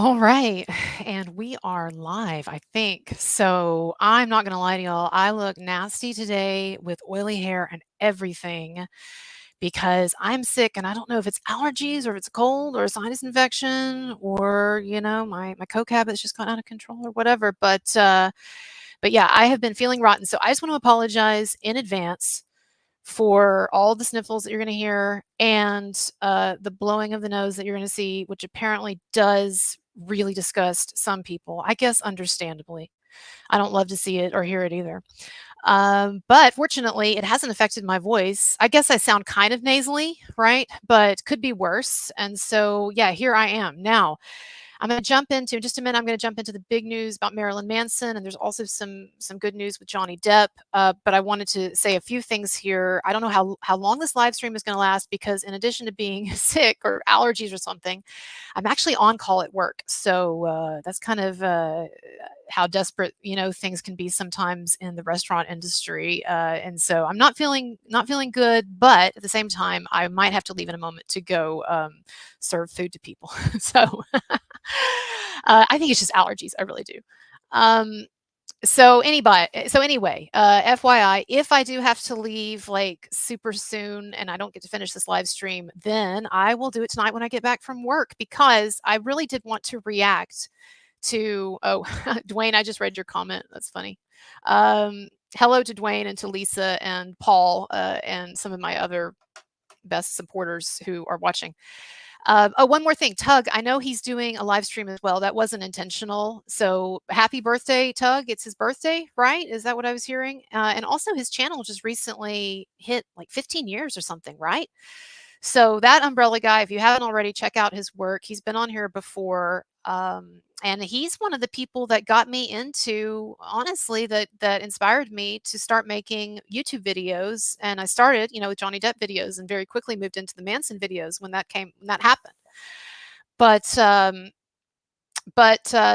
All right. And we are live, I think. So I'm not going to lie to y'all. I look nasty today with oily hair and everything because I'm sick and I don't know if it's allergies or if it's a cold or a sinus infection or, my coke habits just got out of control or whatever. But yeah, I have been feeling rotten. So I just want to apologize in advance for all the sniffles that you're going to hear and the blowing of the nose that you're going to see, which apparently does really disgust some people. I guess understandably. I don't love to see it or hear it either. But fortunately, it hasn't affected my voice. I guess I sound kind of nasally, right? But could be worse. And so, yeah, here I am. Now, I'm going to jump into in just a minute. I'm going to jump into the big news about Marilyn Manson, and there's also some good news with Johnny Depp. But I wanted to say a few things here. I don't know how long this live stream is going to last because in addition to being sick or allergies or something, I'm actually on call at work. So that's kind of how desperate things can be sometimes in the restaurant industry. And so I'm not feeling good, but at the same time, I might have to leave in a moment to go serve food to people. So I think it's just allergies. I really do. Um, so anyway, FYI, if I do have to leave like super soon and I don't get to finish this live stream, then I will do it tonight when I get back from work because I really did want to react to Dwayne, I just read your comment. That's funny. Hello to Dwayne and to Lisa and Paul and some of my other best supporters who are watching. One more thing, Tug. I know he's doing a live stream as well. That wasn't intentional. So happy birthday, Tug. It's his birthday, right? Is that what I was hearing? And also his channel just recently hit like 15 years or something, right? So that umbrella guy, if you haven't already, check out his work. He's been on here before. And he's one of the people that got me into, honestly, that inspired me to start making YouTube videos. And I started, with Johnny Depp videos and very quickly moved into the Manson videos when that happened. But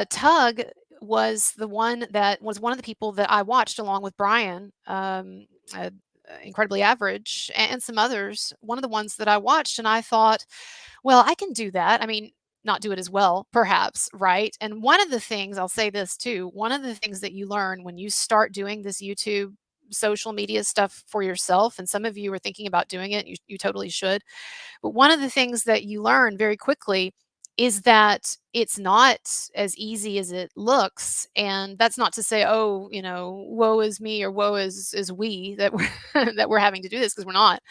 Tug was one of the people that I watched along with Brian, Incredibly Average, and some others. One of the ones that I watched, and I thought, well, I can do that. I mean, not do it as well, perhaps, right? And one of the things, I'll say this too, one of the things that you learn when you start doing this YouTube social media stuff for yourself, and some of you are thinking about doing it, you totally should. But one of the things that you learn very quickly is that it's not as easy as it looks. And that's not to say, oh, woe is me or woe is we that we're that we're having to do this, because we're not.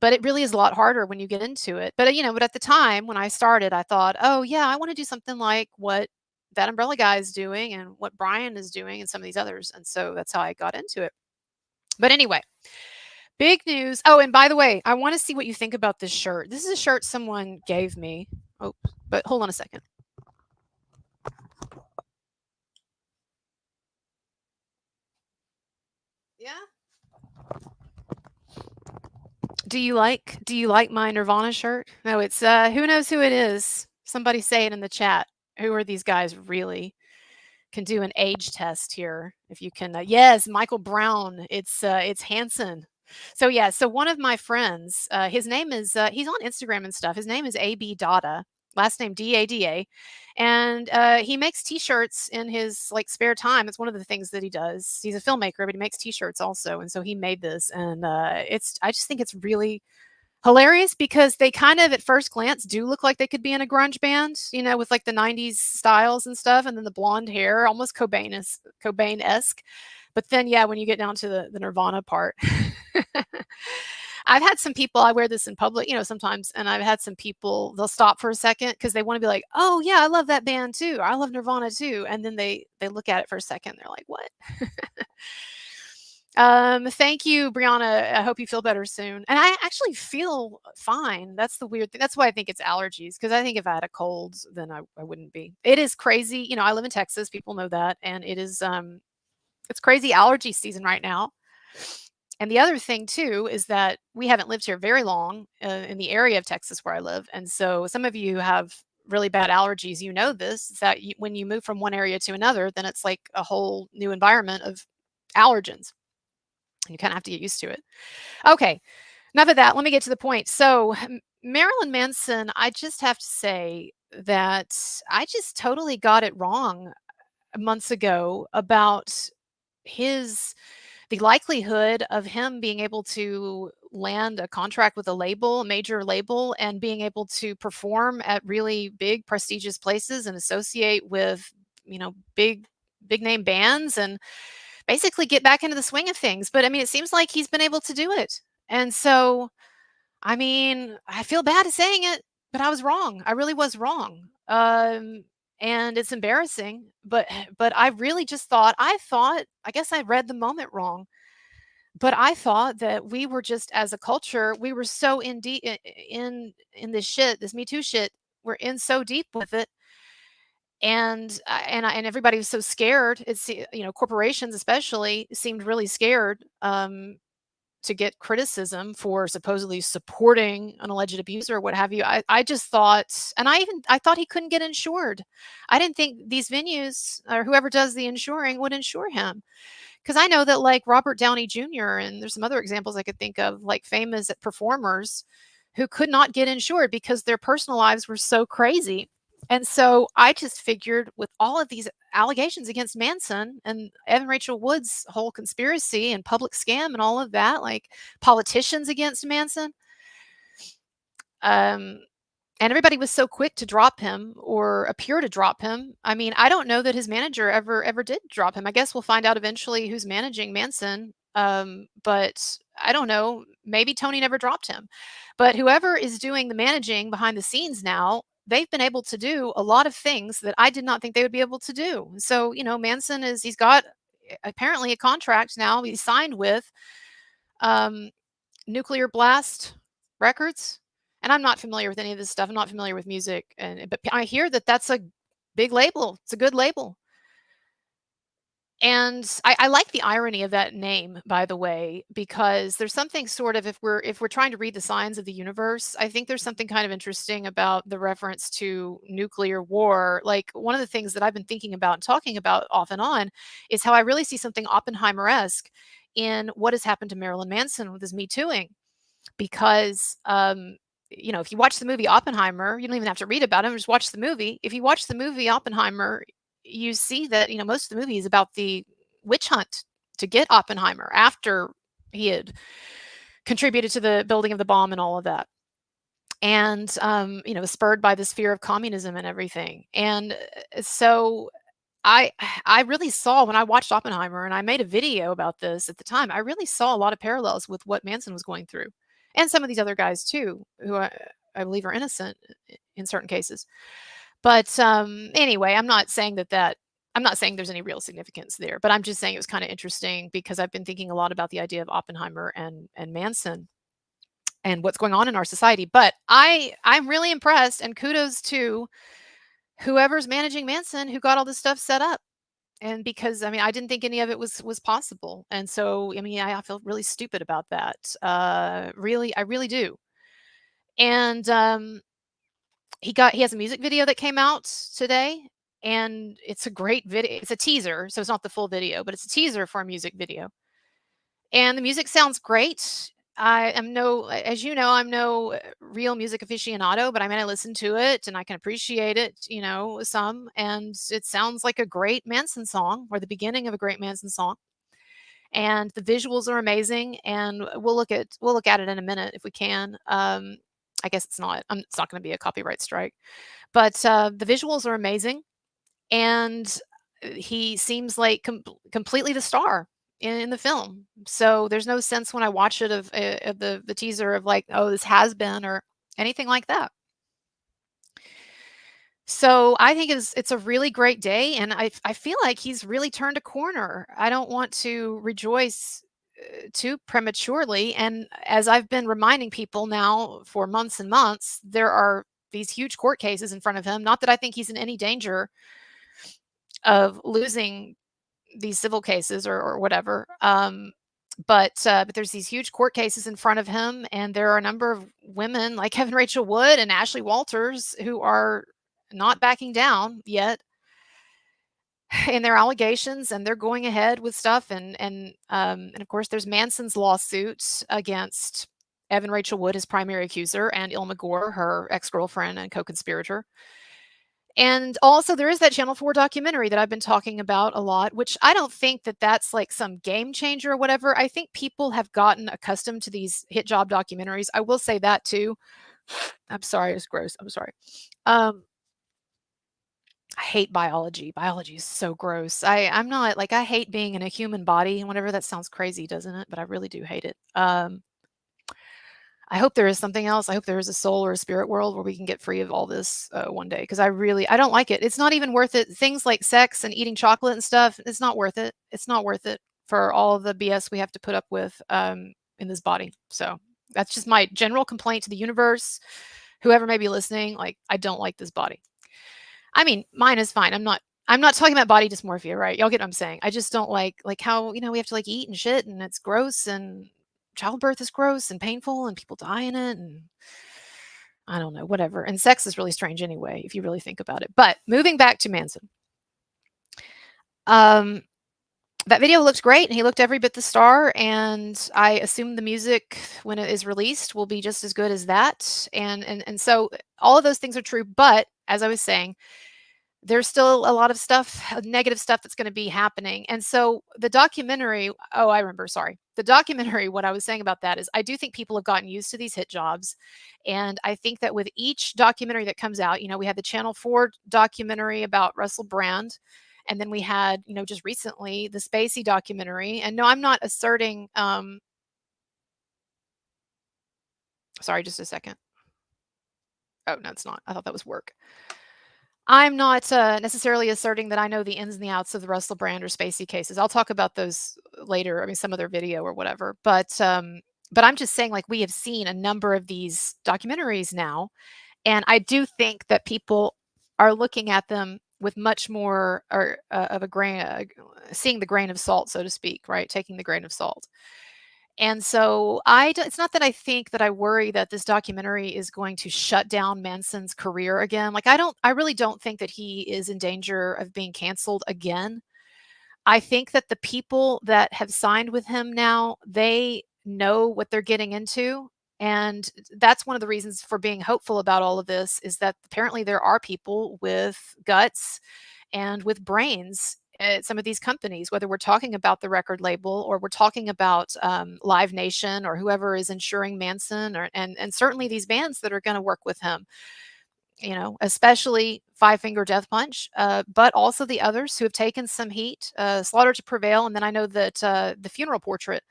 But it really is a lot harder when you get into it. But at the time when I started, I thought, oh yeah, I want to do something like what that umbrella guy is doing and what Brian is doing and some of these others. And so that's how I got into it. But anyway, big news. Oh, and by the way, I want to see what you think about this shirt. This is a shirt someone gave me. Oh, but hold on a second. Yeah. Do you like my Nirvana shirt? No, it's who knows who it is. Somebody say it in the chat. Who are these guys really? Can do an age test here if you can. Yes, Michael Brown. It's Hanson. So yeah, so one of my friends, his name is he's on Instagram and stuff. His name is AB Dada, last name Dada, and he makes T-shirts in his like spare time. It's one of the things that he does. He's a filmmaker, but he makes T-shirts also, and so he made this, and I just think it's really hilarious because they kind of at first glance do look like they could be in a grunge band, with like the 90s styles and stuff, and then the blonde hair, almost Cobain-esque. But then yeah, when you get down to the Nirvana part. I've had some people, I wear this in public, sometimes, and I've had some people, they'll stop for a second because they want to be like, oh yeah, I love that band too. I love Nirvana too. And then they look at it for a second. They're like, what? Thank you, Brianna. I hope you feel better soon. And I actually feel fine. That's the weird thing. That's why I think it's allergies, because I think if I had a cold, then I wouldn't be. It is crazy. I live in Texas. People know that. And it's crazy allergy season right now. And the other thing too is that we haven't lived here very long in the area of Texas where I live. And so some of you have really bad allergies. This is that when you move from one area to another, then it's like a whole new environment of allergens. You kind of have to get used to it. Okay, enough of that. Let me get to the point. So, Marilyn Manson, I just have to say, that I just totally got it wrong months ago about his the likelihood of him being able to land a contract with a label, a major label, and being able to perform at really big prestigious places and associate with, big name bands and basically get back into the swing of things. But I mean, it seems like he's been able to do it. And so, I mean, I feel bad saying it, but I was wrong. I really was wrong. And it's embarrassing, but I really just thought, I guess I read the moment wrong, but I thought that we were just as a culture, we were so in deep in this shit, this Me Too shit. We're in so deep with it, and everybody was so scared. Corporations especially seemed really scared to get criticism for supposedly supporting an alleged abuser or what have you. I just thought, and I thought he couldn't get insured. I didn't think these venues or whoever does the insuring would insure him. Because I know that, like, Robert Downey Jr., and there's some other examples I could think of, like famous performers who could not get insured because their personal lives were so crazy. And so I just figured, with all of these allegations against Manson and Evan Rachel Wood's whole conspiracy and public scam and all of that, like politicians against Manson, um, and everybody was so quick to drop him or appear to drop him. I mean, I don't know that his manager ever did drop him. I guess we'll find out eventually who's managing Manson. But I don't know. Maybe Tony never dropped him. But whoever is doing the managing behind the scenes now, they've been able to do a lot of things that I did not think they would be able to do. So, Manson he's got apparently a contract now he's signed with um, Nuclear Blast Records, and I'm not familiar with any of this stuff. I'm not familiar with music, but I hear that that's a big label. It's a good label. And I like the irony of that name, by the way, because there's something sort of, if we're trying to read the signs of the universe, I think there's something kind of interesting about the reference to nuclear war. Like, one of the things that I've been thinking about and talking about off and on is how I really see something Oppenheimer-esque in what has happened to Marilyn Manson with his Me Tooing. Because if you watch the movie Oppenheimer, you don't even have to read about him, just watch the movie. If you watch the movie Oppenheimer, you see that most of the movie is about the witch hunt to get Oppenheimer after he had contributed to the building of the bomb and all of that, and spurred by this fear of communism and everything. And so I really saw, when I watched Oppenheimer, and I made a video about this at the time, I really saw a lot of parallels with what Manson was going through, and some of these other guys too, who I believe are innocent in certain cases. But anyway, I'm not saying there's any real significance there, but I'm just saying it was kind of interesting because I've been thinking a lot about the idea of Oppenheimer and Manson and what's going on in our society. But I'm really impressed, and kudos to whoever's managing Manson, who got all this stuff set up. And because, I mean, I didn't think any of it was possible. And so, I mean, I feel really stupid about that. Really, I really do. And he has a music video that came out today, and it's a great video. It's a teaser, so it's not the full video, but it's a teaser for a music video. And the music sounds great. As you know, I'm no real music aficionado, but I mean, I listen to it and I can appreciate it, some. And it sounds like a great Manson song, or the beginning of a great Manson song. And the visuals are amazing. And we'll look at it in a minute if we can. I guess it's not going to be a copyright strike, but the visuals are amazing, and he seems like completely the star in the film. So there's no sense when I watch it of the teaser of, like, oh, this has been or anything like that. So I think it's a really great day, and I feel like he's really turned a corner. I don't want to rejoice too prematurely, and as I've been reminding people now for months and months, there are these huge court cases in front of him. Not that I think he's in any danger of losing these civil cases or whatever. But there's these huge court cases in front of him, and there are a number of women like Kevin Rachel Wood and Ashley Walters who are not backing down yet in their allegations, and they're going ahead with stuff. And of course, there's Manson's lawsuit against Evan Rachel Wood, his primary accuser, and Ilma Gore, her ex-girlfriend and co-conspirator. And also there is that Channel 4 documentary that I've been talking about a lot, which I don't think that that's like some game changer or whatever. I think people have gotten accustomed to these hit job documentaries. I will say that too. I'm sorry, it's gross. I'm sorry. Um, I hate biology. Biology is so gross. I'm not like I hate being in a human body and whatever. That sounds crazy, doesn't it? But I really do hate it. I hope there is something else. I hope there is a soul or a spirit world where we can get free of all this one day because I don't like it. It's not even worth it. Things like sex and eating chocolate and stuff, it's not worth it. It's not worth it for all of the BS we have to put up with in this body. So that's just my general complaint to the universe. Whoever may be listening, like I don't like this body. I mean, mine is fine. I'm not talking about body dysmorphia, right? Y'all get what I'm saying. I just don't like how, we have to like eat and shit and it's gross and childbirth is gross and painful and people die in it and I don't know, whatever. And sex is really strange anyway, if you really think about it. But moving back to Manson. Um that video looks great and he looked every bit the star and I assume the music when it is released will be just as good as that. And so all of those things are true, but as I was saying, there's still a lot of stuff, negative stuff that's going to be happening. And so the documentary, oh, I remember, sorry. The documentary, what I was saying about that is I do think people have gotten used to these hit jobs. And I think that with each documentary that comes out, we had the Channel 4 documentary about Russell Brand. And then we had, just recently the Spacey documentary. And no, I'm not asserting, sorry, just a second. Oh, no, it's not. I thought that was work. I'm not necessarily asserting that I know the ins and the outs of the Russell Brand or Spacey cases. I'll talk about those later. I mean, some other video or whatever. But I'm just saying, like, we have seen a number of these documentaries now, and I do think that people are looking at them with much more or of a grain, seeing the grain of salt, so to speak, right? Taking the grain of salt. And so it's not that I think that I worry that this documentary is going to shut down Manson's career again. Like I really don't think that he is in danger of being canceled again. I think that the people that have signed with him now, they know what they're getting into. And that's one of the reasons for being hopeful about all of this is that apparently there are people with guts and with brains at some of these companies, whether we're talking about the record label or we're talking about Live Nation or whoever is insuring Manson, and certainly these bands that are going to work with him. Especially Five Finger Death Punch, but also the others who have taken some heat, Slaughter to Prevail, and then I know that the Funeral Portrait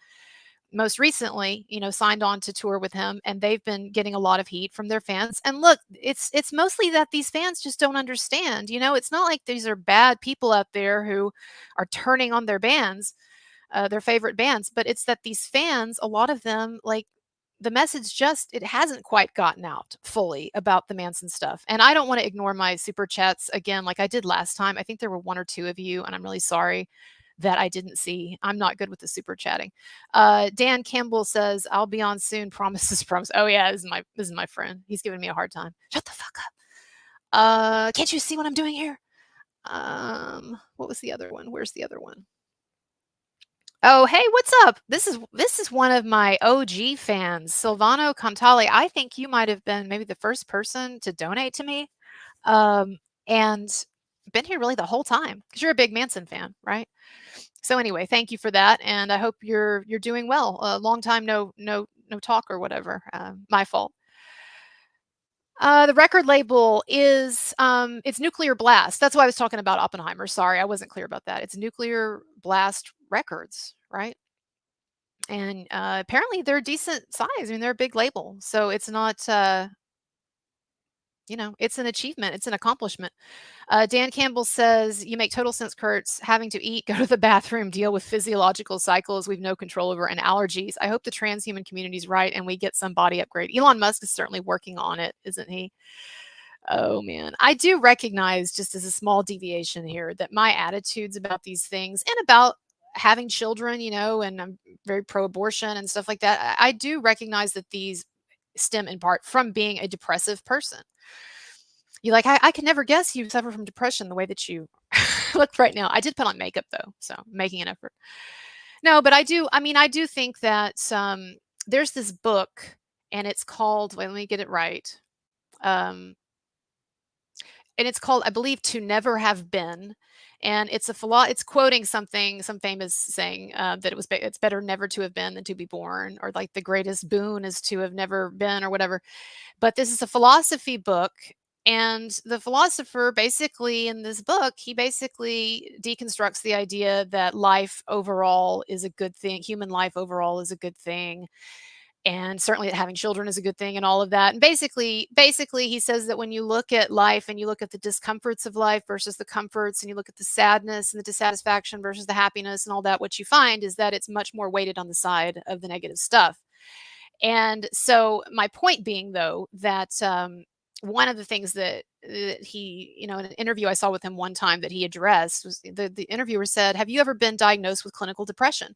most recently, signed on to tour with him, and they've been getting a lot of heat from their fans. And look, it's mostly that these fans just don't understand. It's not like these are bad people out there who are turning on their bands, their favorite bands, but it's that these fans, a lot of them, like the message just it hasn't quite gotten out fully about the Manson stuff. And I don't want to ignore my super chats again like I did last time. I think there were one or two of you, and I'm really sorry that I didn't see. I'm not good with the super chatting. Dan Campbell says, "I'll be on soon. Promises, promise." Oh yeah, this is my friend. He's giving me a hard time. Shut the fuck up. Can't you see what I'm doing here? What was the other one? Where's the other one? Oh, hey, what's up? This is one of my OG fans, Silvano Cantale. I think you might have been maybe the first person to donate to me, and been here really the whole time because you're a big Manson fan, right? So anyway, thank you for that, and I hope you're doing well. A long time no talk or whatever. My fault. The record label is it's Nuclear Blast. That's why I was talking about Oppenheimer. Sorry, I wasn't clear about that. It's Nuclear Blast Records, right? And apparently they're decent size. I mean, they're a big label, so it's not. It's an achievement. It's an accomplishment. Dan Campbell says, "You make total sense, Kurtz. Having to eat, go to the bathroom, deal with physiological cycles we've no control over, and allergies. I hope the transhuman community is right and we get some body upgrade." Elon Musk is certainly working on it, isn't he? Oh man, I do recognize just as a small deviation here that my attitudes about these things and about having children, and I'm very pro-abortion and stuff like that. I do recognize that these stem in part from being a depressive person. You like, I can never guess you suffer from depression the way that you look right now. I did put on makeup though, so making an effort. No, but I do think that there's this book and it's called, wait, let me get it right. Um, and it's called, I believe, "To Never Have Been," and it's quoting something, some famous saying, that it's better never to have been than to be born, or like the greatest boon is to have never been, or whatever. But this is a philosophy book, and the philosopher basically in this book, he basically deconstructs the idea that life overall is a good thing, human life overall is a good thing, and certainly that having children is a good thing and all of that. And basically he says that when you look at life and you look at the discomforts of life versus the comforts, and you look at the sadness and the dissatisfaction versus the happiness and all that, what you find is that it's much more weighted on the side of the negative stuff. And so my point being, though, that one of the things that he, in an interview I saw with him one time that he addressed was, the interviewer said, "Have you ever been diagnosed with clinical depression?"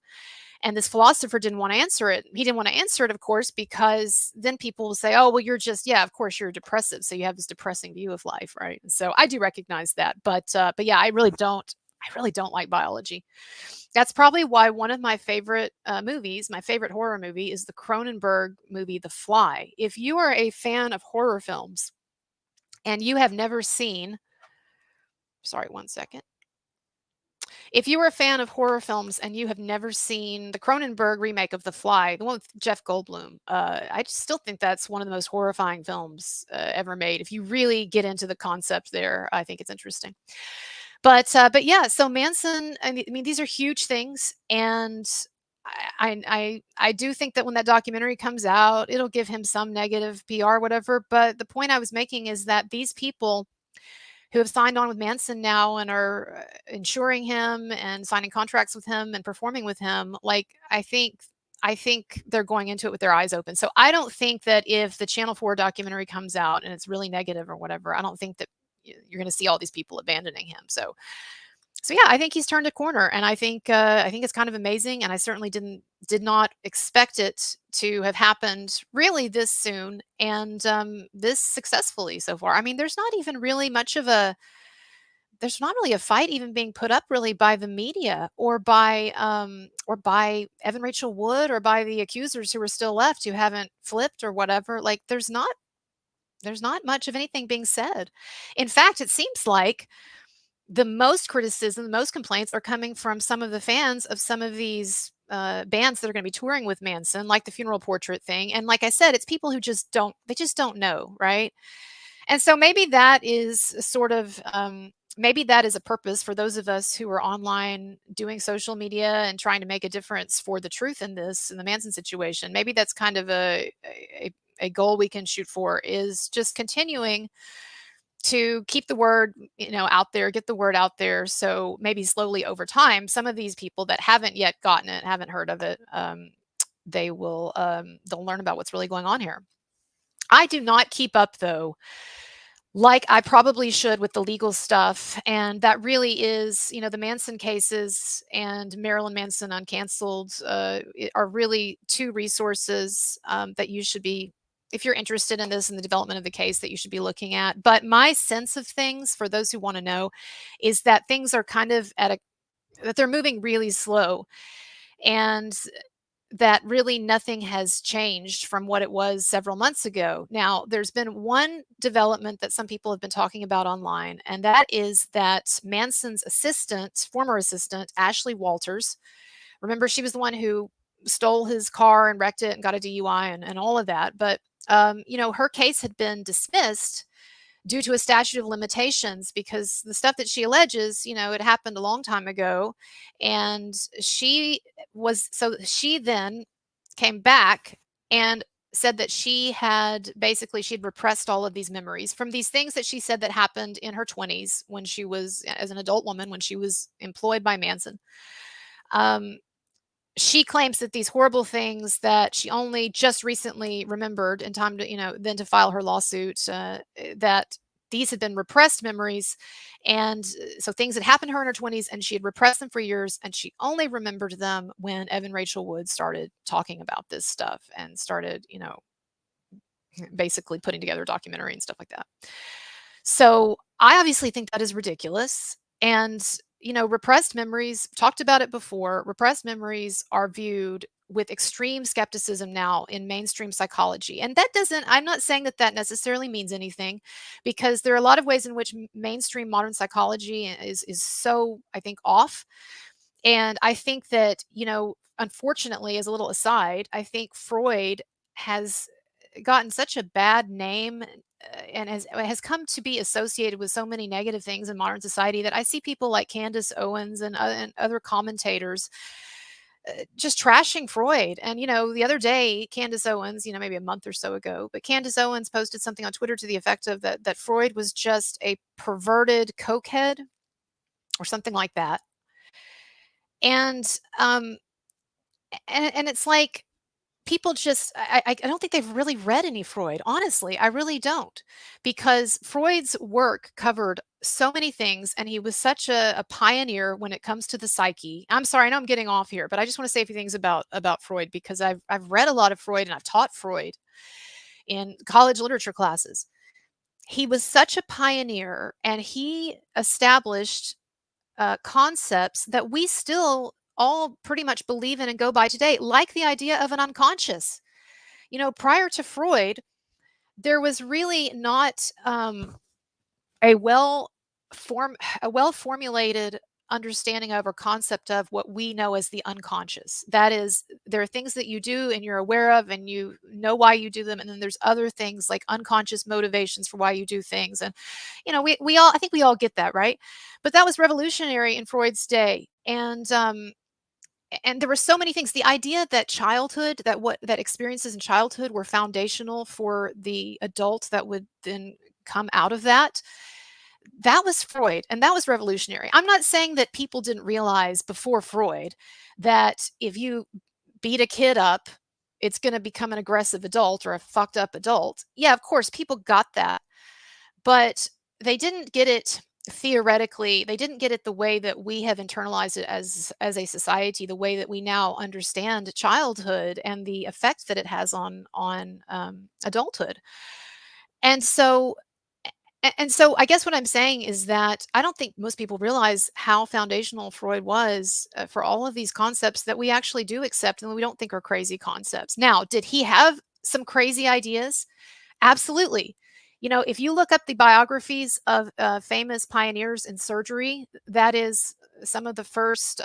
And this philosopher didn't want to answer it. He didn't want to answer it, of course, because then people will say, "Oh, well, you're just, yeah, of course you're depressive, so you have this depressing view of life, right?" And so I do recognize that, but yeah, I really don't. I really don't like biology. That's probably why one of my favorite movies, my favorite horror movie, is the Cronenberg movie The Fly. If you are a fan of horror films and you have never seen, sorry, one second. If you are a fan of horror films and you have never seen the Cronenberg remake of The Fly, the one with Jeff Goldblum, I still think that's one of the most horrifying films ever made. If you really get into the concept there, I think it's interesting. But yeah, so Manson, I mean, these are huge things, and I do think that when that documentary comes out, it'll give him some negative PR, whatever. But the point I was making is that these people who have signed on with Manson now and are insuring him and signing contracts with him and performing with him, like, I think they're going into it with their eyes open. So I don't think that if the Channel 4 documentary comes out and it's really negative or whatever, I don't think that you're going to see all these people abandoning him. So yeah, I think he's turned a corner, and I think it's kind of amazing, and I certainly did not expect it to have happened really this soon, and this successfully so far. I mean, there's not really a fight even being put up really by the media, or by Evan Rachel Wood, or by the accusers who are still left, who haven't flipped or whatever. Like, there's not much of anything being said. In fact, it seems like the most criticism, the most complaints are coming from some of the fans of some of these bands that are going to be touring with Manson, like the Funeral Portrait thing. And like I said, it's people who just don't know, right? And so maybe that is sort of, maybe that is a purpose for those of us who are online doing social media and trying to make a difference for the truth in this, in the Manson situation. Maybe that's kind of a goal we can shoot for, is just continuing to keep the word, out there, get the word out there. So maybe slowly over time, some of these people that haven't yet gotten it, haven't heard of it, they'll learn about what's really going on here. I do not keep up, though, like I probably should, with the legal stuff. And that really is, the Manson cases and Marilyn Manson Uncanceled are really two resources that you should be, if you're interested in this and the development of the case, that you should be looking at. But my sense of things, for those who want to know, is that things are kind of that they're moving really slow. And that really nothing has changed from what it was several months ago. Now, there's been one development that some people have been talking about online, and that is that Manson's assistant, former assistant, Ashley Walters, remember, she was the one who stole his car and wrecked it and got a DUI and all of that. But, her case had been dismissed due to a statute of limitations, because the stuff that she alleges, it happened a long time ago. And she then came back and said that she'd repressed all of these memories from these things that she said that happened in her 20s, when she was, as an adult woman, when she was employed by Manson. She claims that these horrible things that she only just recently remembered in time to, then to file her lawsuit, that these had been repressed memories. And so things had happened to her in her 20s, and she had repressed them for years. And she only remembered them when Evan Rachel Wood started talking about this stuff and started, basically putting together a documentary and stuff like that. So I obviously think that is ridiculous. And repressed memories, talked about it before, repressed memories are viewed with extreme skepticism now in mainstream psychology. And that doesn't, I'm not saying that that necessarily means anything, because there are a lot of ways in which mainstream modern psychology is so, I think, off. And I think that, unfortunately, as a little aside, I think Freud has gotten such a bad name, and has come to be associated with so many negative things in modern society, that I see people like Candace Owens and other commentators just trashing Freud. And, the other day, Candace Owens, maybe a month or so ago, but Candace Owens posted something on Twitter to the effect of that Freud was just a perverted cokehead or something like that. And and it's like, people just, I don't think they've really read any Freud. Honestly, I really don't, because Freud's work covered so many things, and he was such a pioneer when it comes to the psyche. I'm sorry, I know I'm getting off here, but I just want to say a few things about Freud, because I've read a lot of Freud and I've taught Freud in college literature classes. He was such a pioneer, and he established concepts that we still all pretty much believe in and go by today, like the idea of an unconscious. Prior to Freud, there was really not a well a well formulated understanding of or concept of what we know as the unconscious. That is, there are things that you do and you're aware of and you know why you do them, and then there's other things like unconscious motivations for why you do things. And we all, I think we all get that, right? But that was revolutionary in Freud's day. And there were so many things. The idea that childhood, that experiences in childhood were foundational for the adult that would then come out of that, that was Freud, and that was revolutionary. I'm not saying that people didn't realize before Freud that if you beat a kid up, it's going to become an aggressive adult or a fucked up adult. Yeah, of course, people got that, but they didn't get it theoretically. They didn't get it the way that we have internalized it as a society, the way that we now understand childhood and the effect that it has on adulthood. And so I guess what I'm saying is that I don't think most people realize how foundational Freud was, for all of these concepts that we actually do accept and we don't think are crazy concepts. Now, did he have some crazy ideas? Absolutely. If you look up the biographies of famous pioneers in surgery, that is some of the first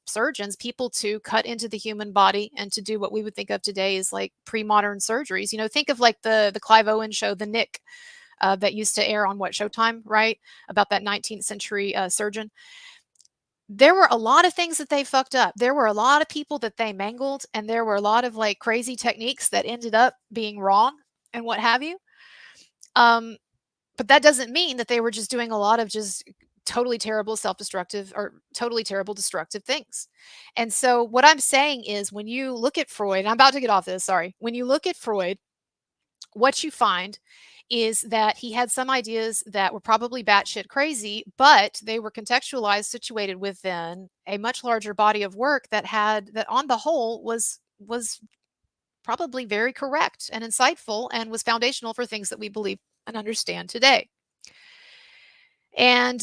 surgeons, people to cut into the human body and to do what we would think of today as like pre-modern surgeries. Think of like the Clive Owen show, The Nick, that used to air on Showtime, right? About that 19th century surgeon. There were a lot of things that they fucked up. There were a lot of people that they mangled, and there were a lot of like crazy techniques that ended up being wrong and what have you. But that doesn't mean that they were just doing a lot of just totally terrible self-destructive or totally terrible destructive things. And so what I'm saying is, when you look at Freud, I'm about to get off this, sorry. When you look at Freud, what you find is that he had some ideas that were probably batshit crazy, but they were contextualized, situated within a much larger body of work that on the whole was probably very correct and insightful and was foundational for things that we believe and understand today. And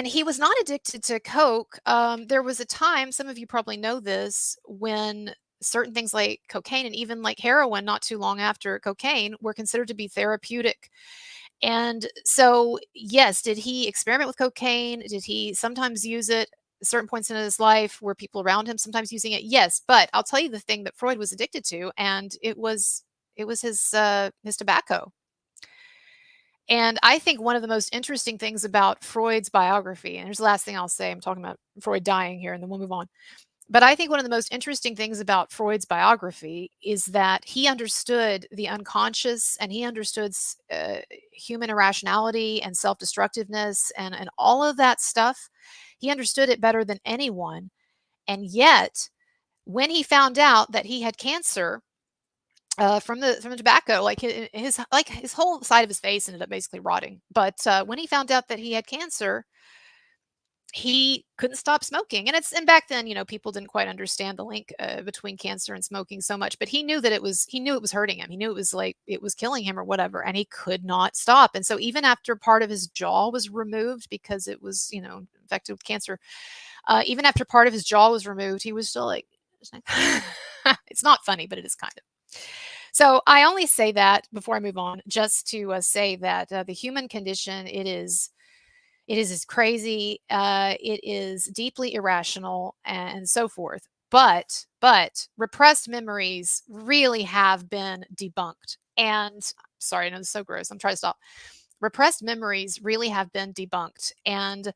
he was not addicted to coke. There was a time, some of you probably know this, when certain things like cocaine and even like heroin, not too long after cocaine, were considered to be therapeutic. And so, yes, did he experiment with cocaine? Did he sometimes use it at certain points in his life? Were people around him sometimes using it? Yes, but I'll tell you the thing that Freud was addicted to, and it was his tobacco. And I think one of the most interesting things about Freud's biography, and here's the last thing I'll say, I'm talking about Freud dying here, and then we'll move on. But I think one of the most interesting things about Freud's biography is that he understood the unconscious, and he understood human irrationality and self-destructiveness and all of that stuff. He understood it better than anyone. And yet, when he found out that he had cancer, from the tobacco, like his whole side of his face ended up basically rotting. But when he found out that he had cancer, he couldn't stop smoking. And back then, people didn't quite understand the link between cancer and smoking so much. But he knew it was hurting him. He knew it was killing him or whatever, and he could not stop. And so even after part of his jaw was removed because it was infected with cancer, even after part of his jaw was removed, he was still like It's not funny, but it is kind of. So I only say that before I move on, just to say that the human condition, it is as crazy, it is deeply irrational and so forth. But repressed memories really have been debunked. And sorry, I know this is so gross. I'm trying to stop. Repressed memories really have been debunked. And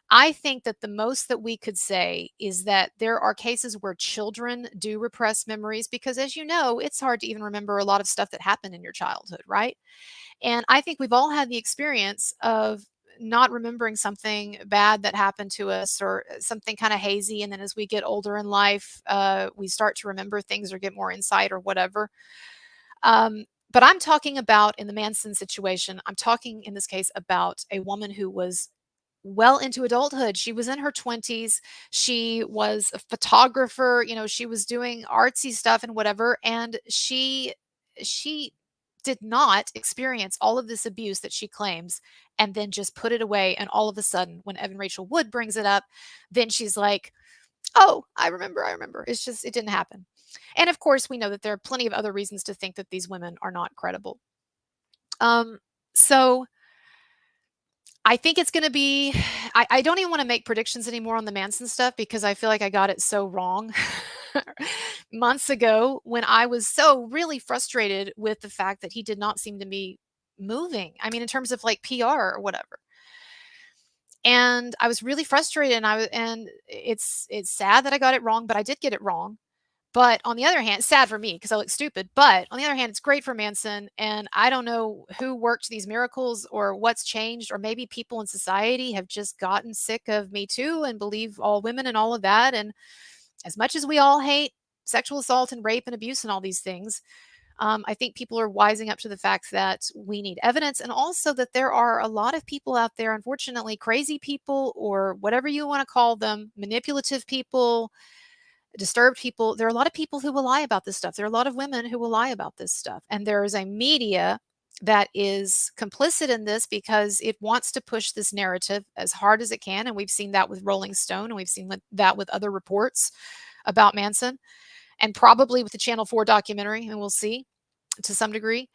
I think that the most that we could say is that there are cases where children do repress memories because, as you know, it's hard to even remember a lot of stuff that happened in your childhood, right? And I think we've all had the experience of not remembering something bad that happened to us or something kind of hazy. And then as we get older in life, we start to remember things or get more insight or whatever. But I'm talking about in the Manson situation, I'm talking in this case about a woman who was well into adulthood. She was in her 20s. She was a photographer, she was doing artsy stuff and whatever, and she did not experience all of this abuse that she claims and then just put it away. And all of a sudden, when Evan Rachel Wood brings it up, then she's like, "Oh, I remember, I remember. It's just it didn't happen." And of course, we know that there are plenty of other reasons to think that these women are not credible. Um, so I think it's gonna be I don't even wanna make predictions anymore on the Manson stuff because I feel like I got it so wrong months ago when I was so really frustrated with the fact that he did not seem to be moving. I mean, in terms of, like, PR or whatever. And I was really frustrated, and it's sad that I got it wrong, but I did get it wrong. But on the other hand, sad for me because I look stupid. But on the other hand, it's great for Manson. And I don't know who worked these miracles or what's changed, or maybe people in society have just gotten sick of Me Too and believe all women and all of that. And as much as we all hate sexual assault and rape and abuse and all these things, I think people are wising up to the fact that we need evidence and also that there are a lot of people out there, unfortunately, crazy people or whatever you want to call them, manipulative people, disturbed people. There are a lot of people who will lie about this stuff. There are a lot of women who will lie about this stuff. And there is a media that is complicit in this because it wants to push this narrative as hard as it can. And we've seen that with Rolling Stone, and we've seen that with other reports about Manson, and probably with the Channel 4 documentary, and we'll see to some degree.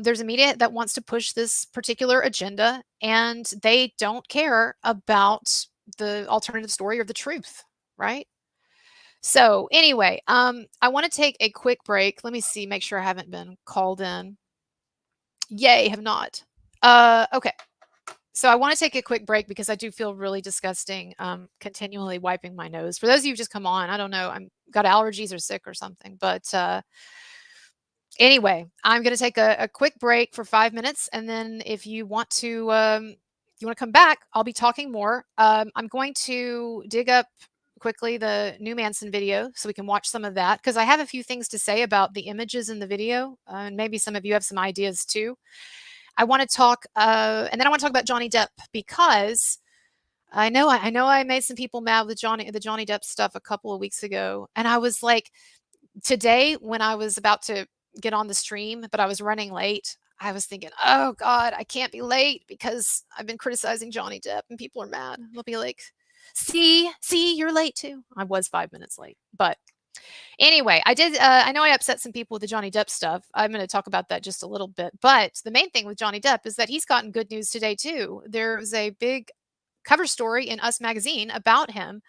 There's a media that wants to push this particular agenda, and they don't care about the alternative story or the truth, right? So anyway, I want to take a quick break. Let me see, make sure I haven't been called in. Yay, have not. Okay. So I want to take a quick break because I do feel really disgusting continually wiping my nose. For those of you who just come on, I don't know, I'm got allergies or sick or something. But anyway, I'm going to take a quick break for 5 minutes, and then if you want to come back, I'll be talking more. I'm going to dig up quickly the new Manson video so we can watch some of that because I have a few things to say about the images in the video, and maybe some of you have some ideas too. I want to talk, and then I want to talk about Johnny Depp because I know I made some people mad with the Johnny Depp stuff a couple of weeks ago, and I was like, today when I was about to get on the stream, but I was running late, I was thinking, "Oh god, I can't be late because I've been criticizing Johnny Depp and people are mad." They'll be like, see, you're late too." I was 5 minutes late. But anyway, I know I upset some people with the Johnny Depp stuff. I'm going to talk about that just a little bit. But the main thing with Johnny Depp is that he's gotten good news today too. There was a big cover story in Us magazine about him,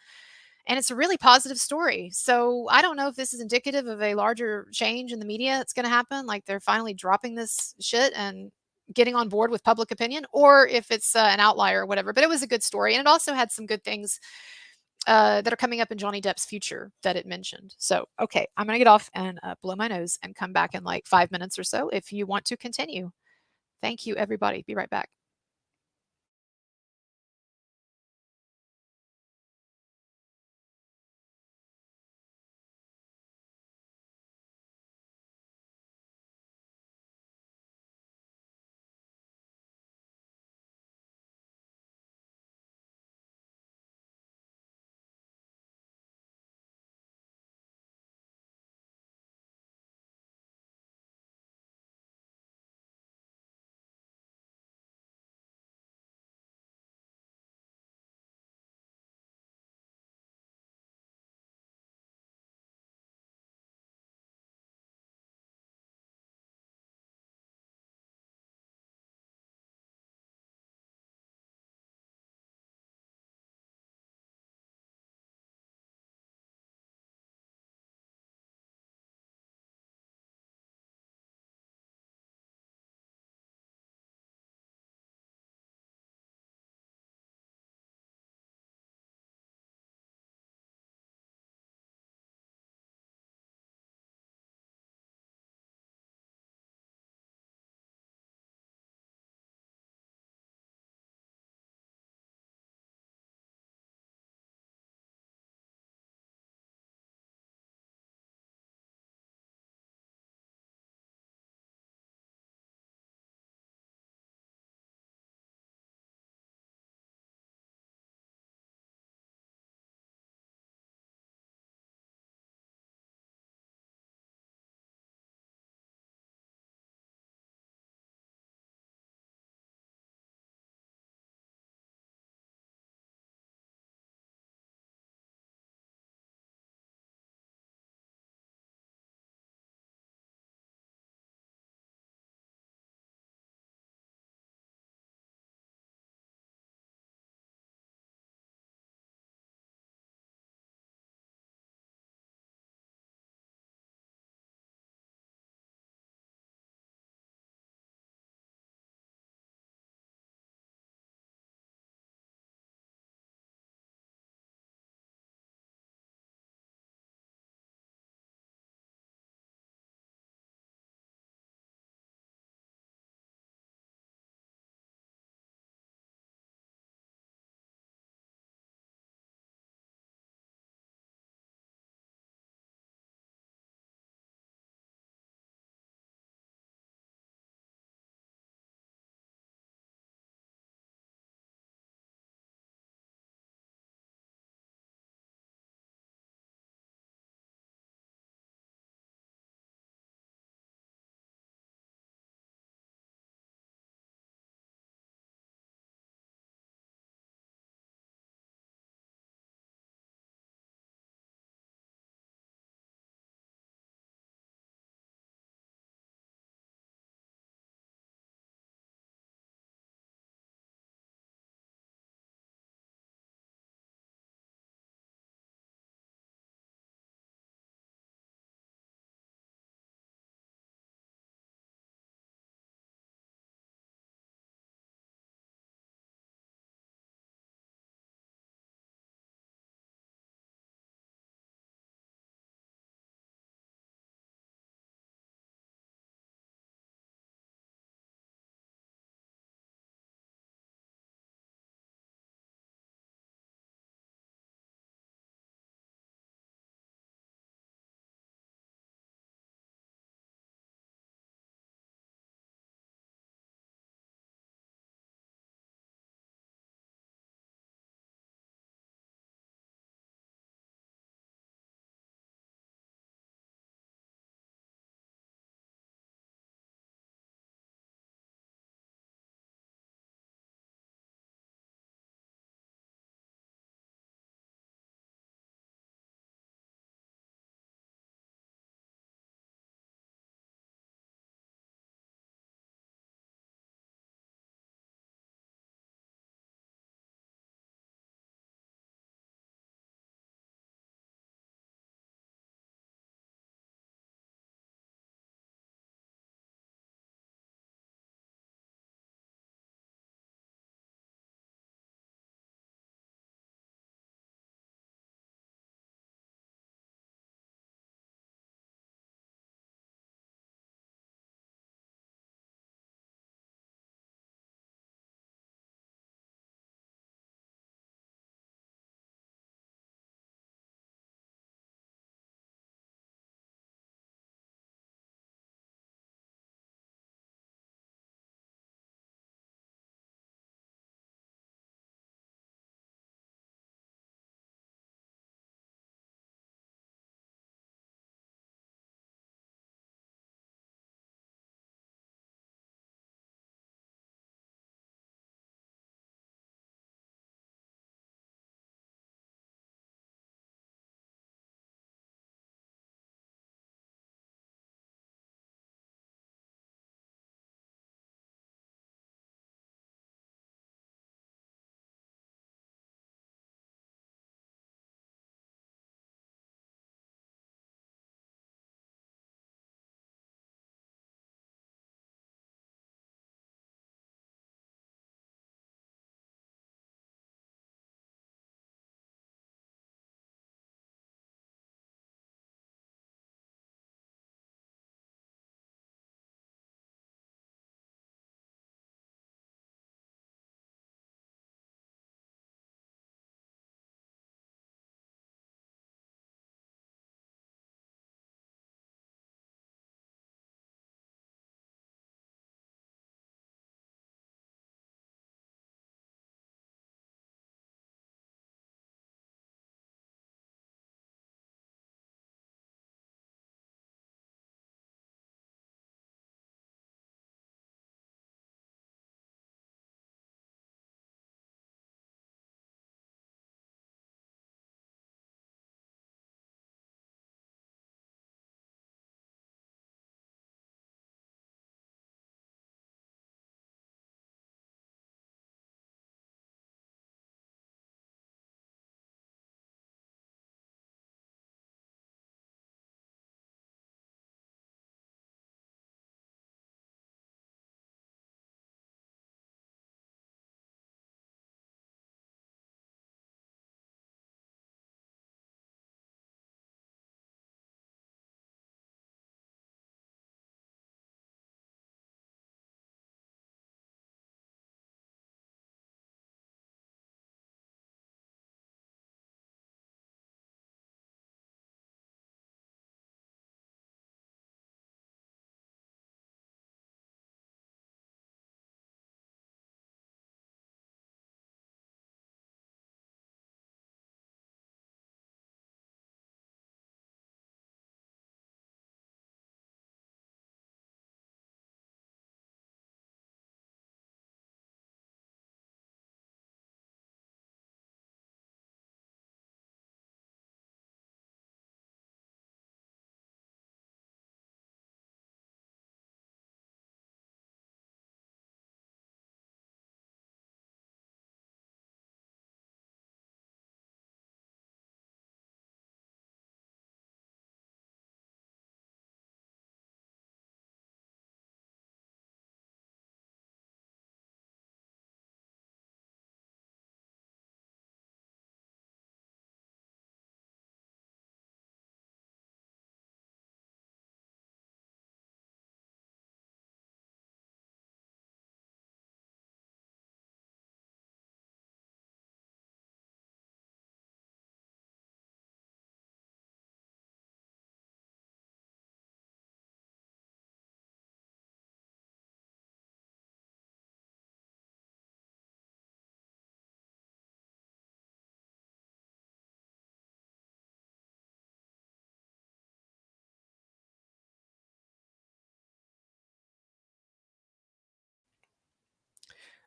and it's a really positive story. So I don't know if this is indicative of a larger change in the media that's going to happen, like they're finally dropping this shit and getting on board with public opinion, or if it's an outlier or whatever. But it was a good story, and it also had some good things that are coming up in Johnny Depp's future that it mentioned. So okay, I'm gonna get off and blow my nose and come back in like 5 minutes or so if you want to continue. Thank you, everybody. Be right back.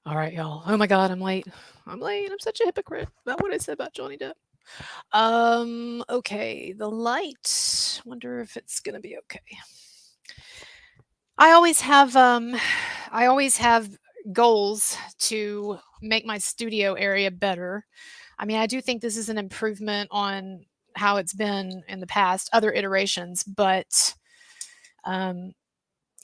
All right, y'all. Oh my god, I'm late. I'm late. I'm such a hypocrite about what I said about Johnny Depp. Okay, the light. Wonder if it's gonna be okay. I always have I always have goals to make my studio area better. I mean, I do think this is an improvement on how it's been in the past, other iterations, but um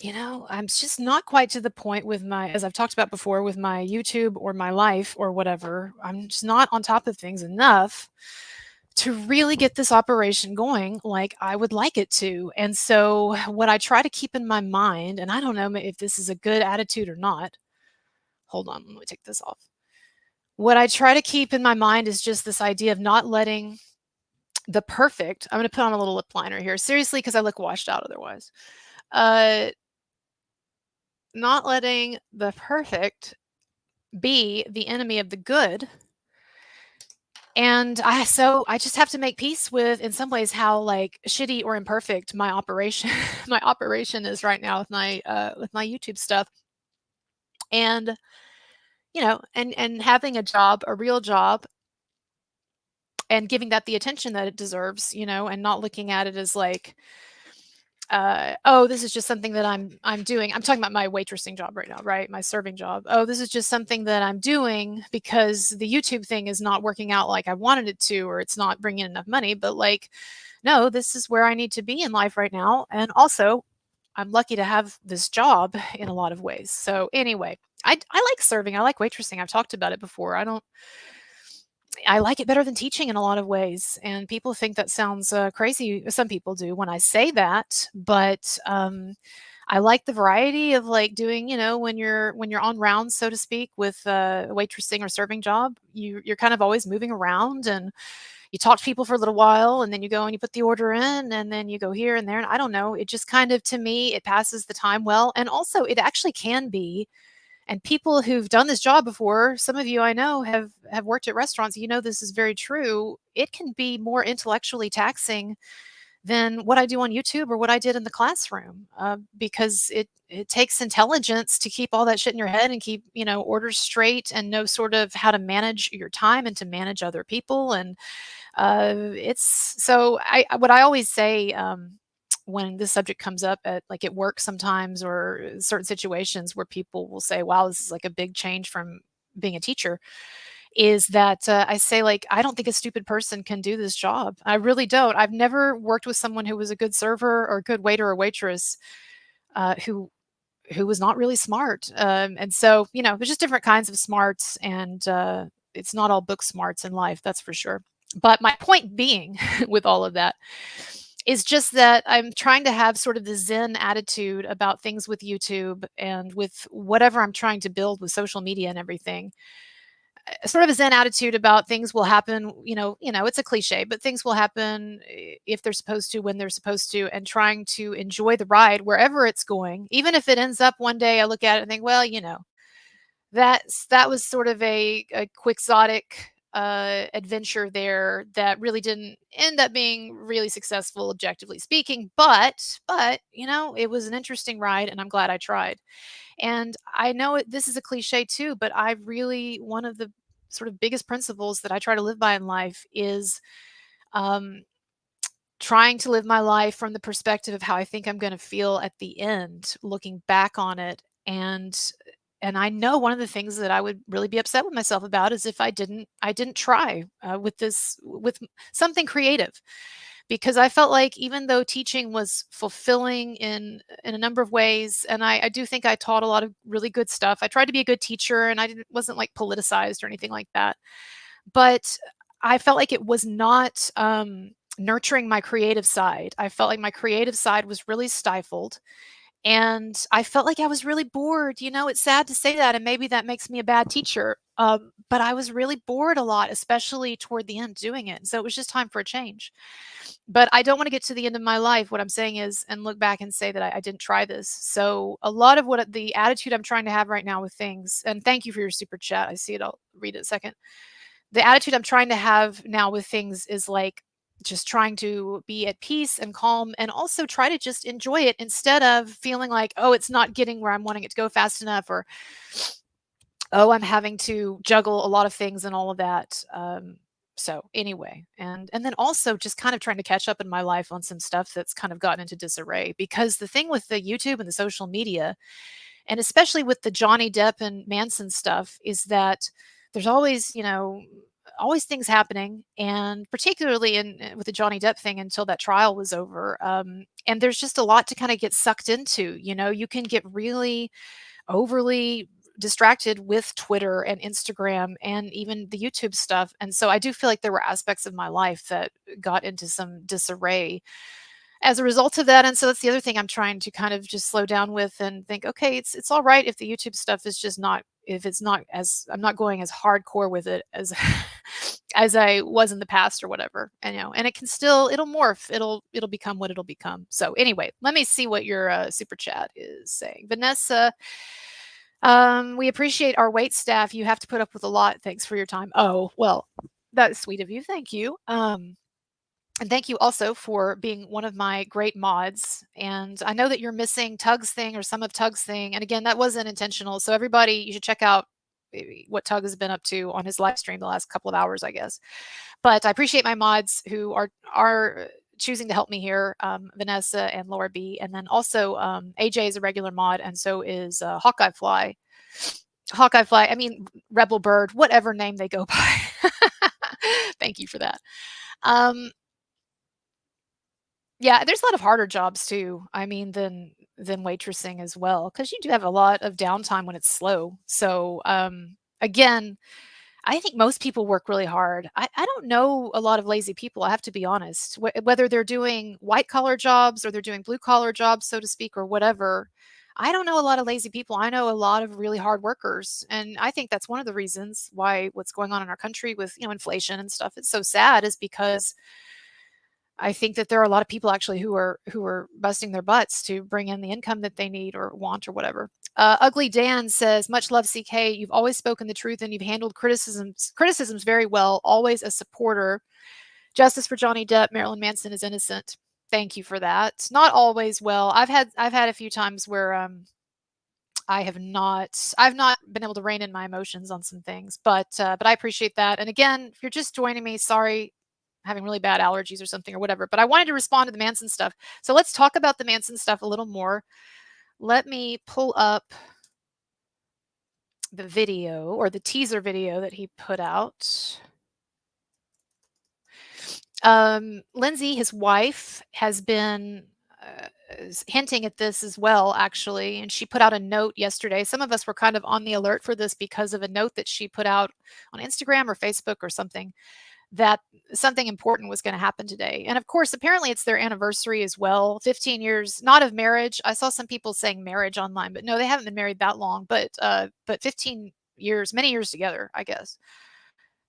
I'm just not quite to the point with my, as I've talked about before, with my YouTube or my life or whatever. I'm just not on top of things enough to really get this operation going like I would like it to. And so, what I try to keep in my mind, and I don't know if this is a good attitude or not. Hold on, let me take this off. What I try to keep in my mind is just this idea of not letting the perfect, I'm going to put on a little lip liner here, seriously, because I look washed out otherwise. Uh, Not letting the perfect be the enemy of the good. And I just have to make peace with, in some ways, how like shitty or imperfect my operation my operation is right now with my YouTube stuff. And and having a job, a real job, and giving that the attention that it deserves, and not looking at it as like, oh, this is just something that I'm doing. I'm talking about my waitressing job right now, right? My serving job. Oh, this is just something that I'm doing because the YouTube thing is not working out like I wanted it to, or it's not bringing enough money. But like, no, this is where I need to be in life right now. And also, I'm lucky to have this job in a lot of ways. So anyway, I like serving. I like waitressing. I've talked about it before. I like it better than teaching in a lot of ways, and people think that sounds crazy. Some people do when I say that, but I like the variety of like doing, when you're on rounds, so to speak, with a waitressing or serving job. You're kind of always moving around, and you talk to people for a little while, and then you go and you put the order in, and then you go here and there. And I don't know, it just kind of, to me, it passes the time well, and also it actually can be, and people who've done this job before, some of you I know have worked at restaurants, this is very true. It can be more intellectually taxing than what I do on YouTube or what I did in the classroom, because it takes intelligence to keep all that shit in your head and keep, orders straight and know sort of how to manage your time and to manage other people. And it's so I what I always say, when this subject comes up at work sometimes, or certain situations where people will say, "Wow, this is like a big change from being a teacher," is that I say, like, I don't think a stupid person can do this job. I really don't. I've never worked with someone who was a good server or a good waiter or waitress, who was not really smart. And so, there's just different kinds of smarts, and it's not all book smarts in life, that's for sure. But my point being, with all of that, is just that I'm trying to have sort of the Zen attitude about things with YouTube and with whatever I'm trying to build with social media and everything. Sort of a Zen attitude about things will happen, it's a cliche, but things will happen if they're supposed to, when they're supposed to, and trying to enjoy the ride wherever it's going. Even if it ends up one day, I look at it and think, well, that was sort of a quixotic adventure there that really didn't end up being really successful, objectively speaking. But it was an interesting ride, and I'm glad I tried. And I know this is a cliche too, but I really, one of the sort of biggest principles that I try to live by in life is, um, trying to live my life from the perspective of how I think I'm going to feel at the end, looking back on it. And I know one of the things that I would really be upset with myself about is if I didn't try with something creative, because I felt like, even though teaching was fulfilling in a number of ways, and I do think I taught a lot of really good stuff. I tried to be a good teacher, and I didn't wasn't like politicized or anything like that. But I felt like it was not nurturing my creative side. I felt like my creative side was really stifled, and I felt like I was really bored. It's sad to say that, and maybe that makes me a bad teacher. But I was really bored a lot, especially toward the end doing it. So it was just time for a change. But I don't want to get to the end of my life, what I'm saying is, and look back and say that I didn't try this. So a lot of what the attitude I'm trying to have right now with things, and thank you for your super chat. I see it. I'll read it a second. The attitude I'm trying to have now with things is like just trying to be at peace and calm, and also try to just enjoy it, instead of feeling like, oh, it's not getting where I'm wanting it to go fast enough, or oh, I'm having to juggle a lot of things and all of that. So anyway, and then also just kind of trying to catch up in my life on some stuff that's kind of gotten into disarray, because the thing with the YouTube and the social media, and especially with the Johnny Depp and Manson stuff, is that there's always, always things happening, and particularly with the Johnny Depp thing until that trial was over. And there's just a lot to kind of get sucked into. You can get really overly distracted with Twitter and Instagram and even the YouTube stuff. And so I do feel like there were aspects of my life that got into some disarray as a result of that. And so that's the other thing I'm trying to kind of just slow down with and think, okay, it's all right if the YouTube stuff is just not, if it's not as, I'm not going as hardcore with it as as I was in the past or whatever. And and it can still, it'll morph, it'll become what it'll become. So anyway, let me see what your super chat is saying. Vanessa, we appreciate our wait staff. You have to put up with a lot. Thanks for your time. Oh, well, that's sweet of you. Thank you. And thank you also for being one of my great mods. And I know that you're missing Tug's thing or some of Tug's thing. And again, that wasn't intentional. So everybody, you should check out what Tug has been up to on his live stream the last couple of hours, I guess. But I appreciate my mods who are choosing to help me here, Vanessa and Laura B. And then also AJ is a regular mod, and so is Hawkeye Fly. Hawkeye Fly, I mean, Rebel Bird, whatever name they go by. Thank you for that. Yeah, there's a lot of harder jobs too. I mean, than waitressing as well, because you do have a lot of downtime when it's slow. So again, I think most people work really hard. I don't know a lot of lazy people, I have to be honest. Whether they're doing white collar jobs or they're doing blue collar jobs, so to speak, or whatever. I don't know a lot of lazy people. I know a lot of really hard workers. And I think that's one of the reasons why what's going on in our country with, inflation and stuff, it's so sad, is because I think that there are a lot of people actually who are busting their butts to bring in the income that they need or want or whatever. Ugly Dan says, "Much love, CK. You've always spoken the truth and you've handled criticisms very well. Always a supporter. Justice for Johnny Depp. Marilyn Manson is innocent." Thank you for that. Not always well. I've had a few times where I've not been able to rein in my emotions on some things, but I appreciate that. And again, if you're just joining me, sorry, having really bad allergies or something or whatever, but I wanted to respond to the Manson stuff. So let's talk about the Manson stuff a little more. Let me pull up the video, or the teaser video that he put out. Lindsay, his wife, has been hinting at this as well, actually, and she put out a note yesterday. Some of us were kind of on the alert for this because of a note that she put out on Instagram or Facebook or something, that something important was going to happen today. And of course, apparently it's their anniversary as well. 15 years, not of marriage. I saw some people saying marriage online, but no, they haven't been married that long, but 15 years, many years together, I guess.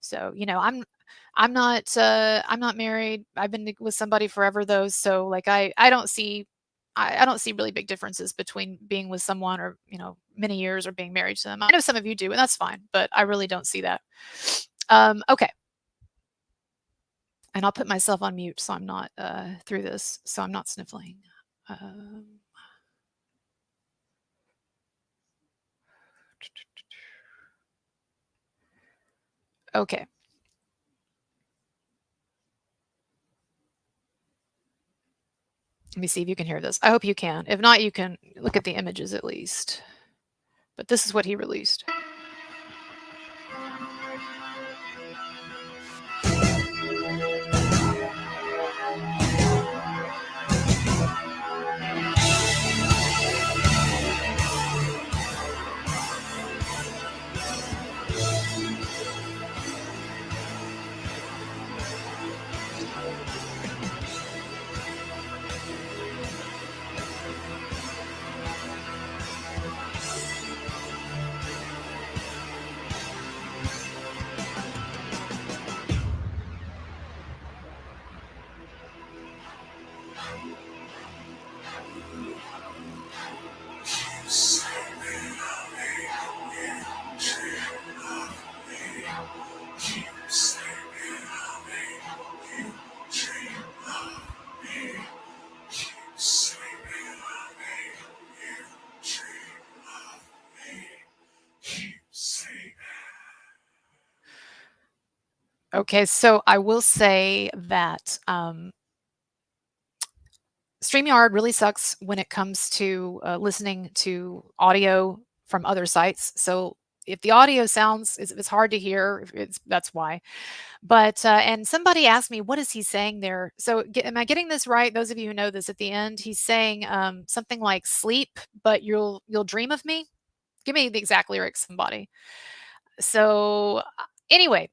So, I'm not married. I've been with somebody forever though. So like, I don't see, I don't see really big differences between being with someone or, many years or being married to them. I know some of you do, and that's fine, but I really don't see that. Okay. And I'll put myself on mute so I'm not through this, so I'm not sniffling. Okay. Let me see if you can hear this. I hope you can. If not, you can look at the images at least. But this is what he released. Okay, so I will say that, StreamYard really sucks when it comes to, listening to audio from other sites. So if the audio sounds if it's hard to hear, if it's that's why. But, and somebody asked me, "What is he saying there?" So, am I getting this right? Those of you who know this, at the end, he's saying, something like, "Sleep, but you'll dream of me?" Give me the exact lyrics, somebody. So, anyway,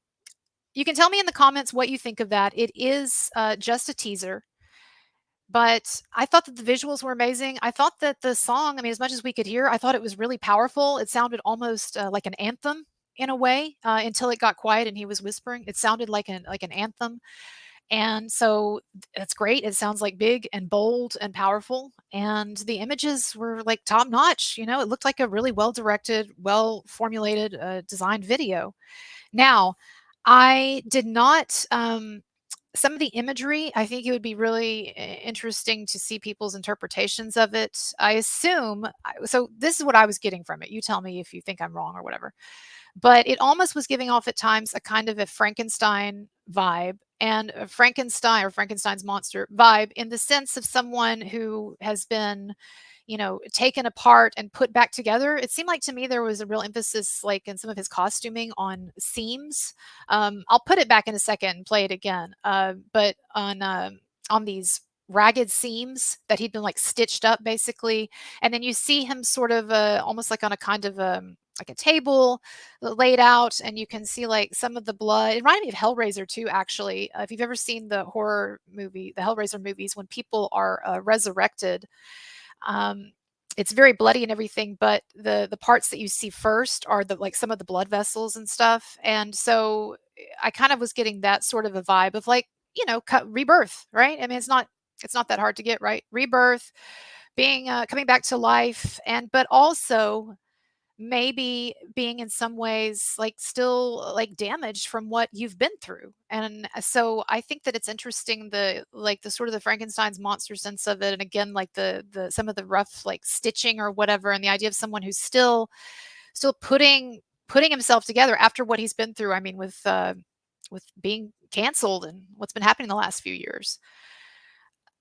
you can tell me in the comments what you think of that. It is, just a teaser, but I thought that the visuals were amazing. I thought that the song, I mean, as much as we could hear, I thought it was really powerful. It sounded almost, like an anthem in a way, until it got quiet and he was whispering. It sounded like an anthem. And so that's great. It sounds like big and bold and powerful. And the images were like top notch. You know, it looked like a really well directed, well formulated, designed video. Now, I did not, some of the imagery, I think it would be really interesting to see people's interpretations of it. I assume, so this is what I was getting from it. You tell me if you think I'm wrong or whatever. But it almost was giving off at times a kind of a Frankenstein vibe, and a Frankenstein or Frankenstein's monster vibe, in the sense of someone who has been, taken apart and put back together. It seemed like to me there was a real emphasis, like in some of his costuming, on seams. I'll put it back in a second and play it again. But on these ragged seams that he'd been like stitched up basically, and then you see him sort of almost like on a kind of like a table laid out, and you can see like some of the blood. It reminded me of Hellraiser too, actually. If you've ever seen the horror movie, the Hellraiser movies, when people are resurrected, um, it's very bloody and everything, but the parts that you see first are the like some of the blood vessels and stuff. And so I kind of was getting that sort of a vibe of like, rebirth, right? I mean, it's not that hard to get, right? Rebirth, being coming back to life, and but also maybe being in some ways like still like damaged from what you've been through. And so I think that it's interesting, the like the sort of the Frankenstein's monster sense of it, and again like the some of the rough like stitching or whatever, and the idea of someone who's still putting himself together after what he's been through. I mean, with being canceled and what's been happening the last few years.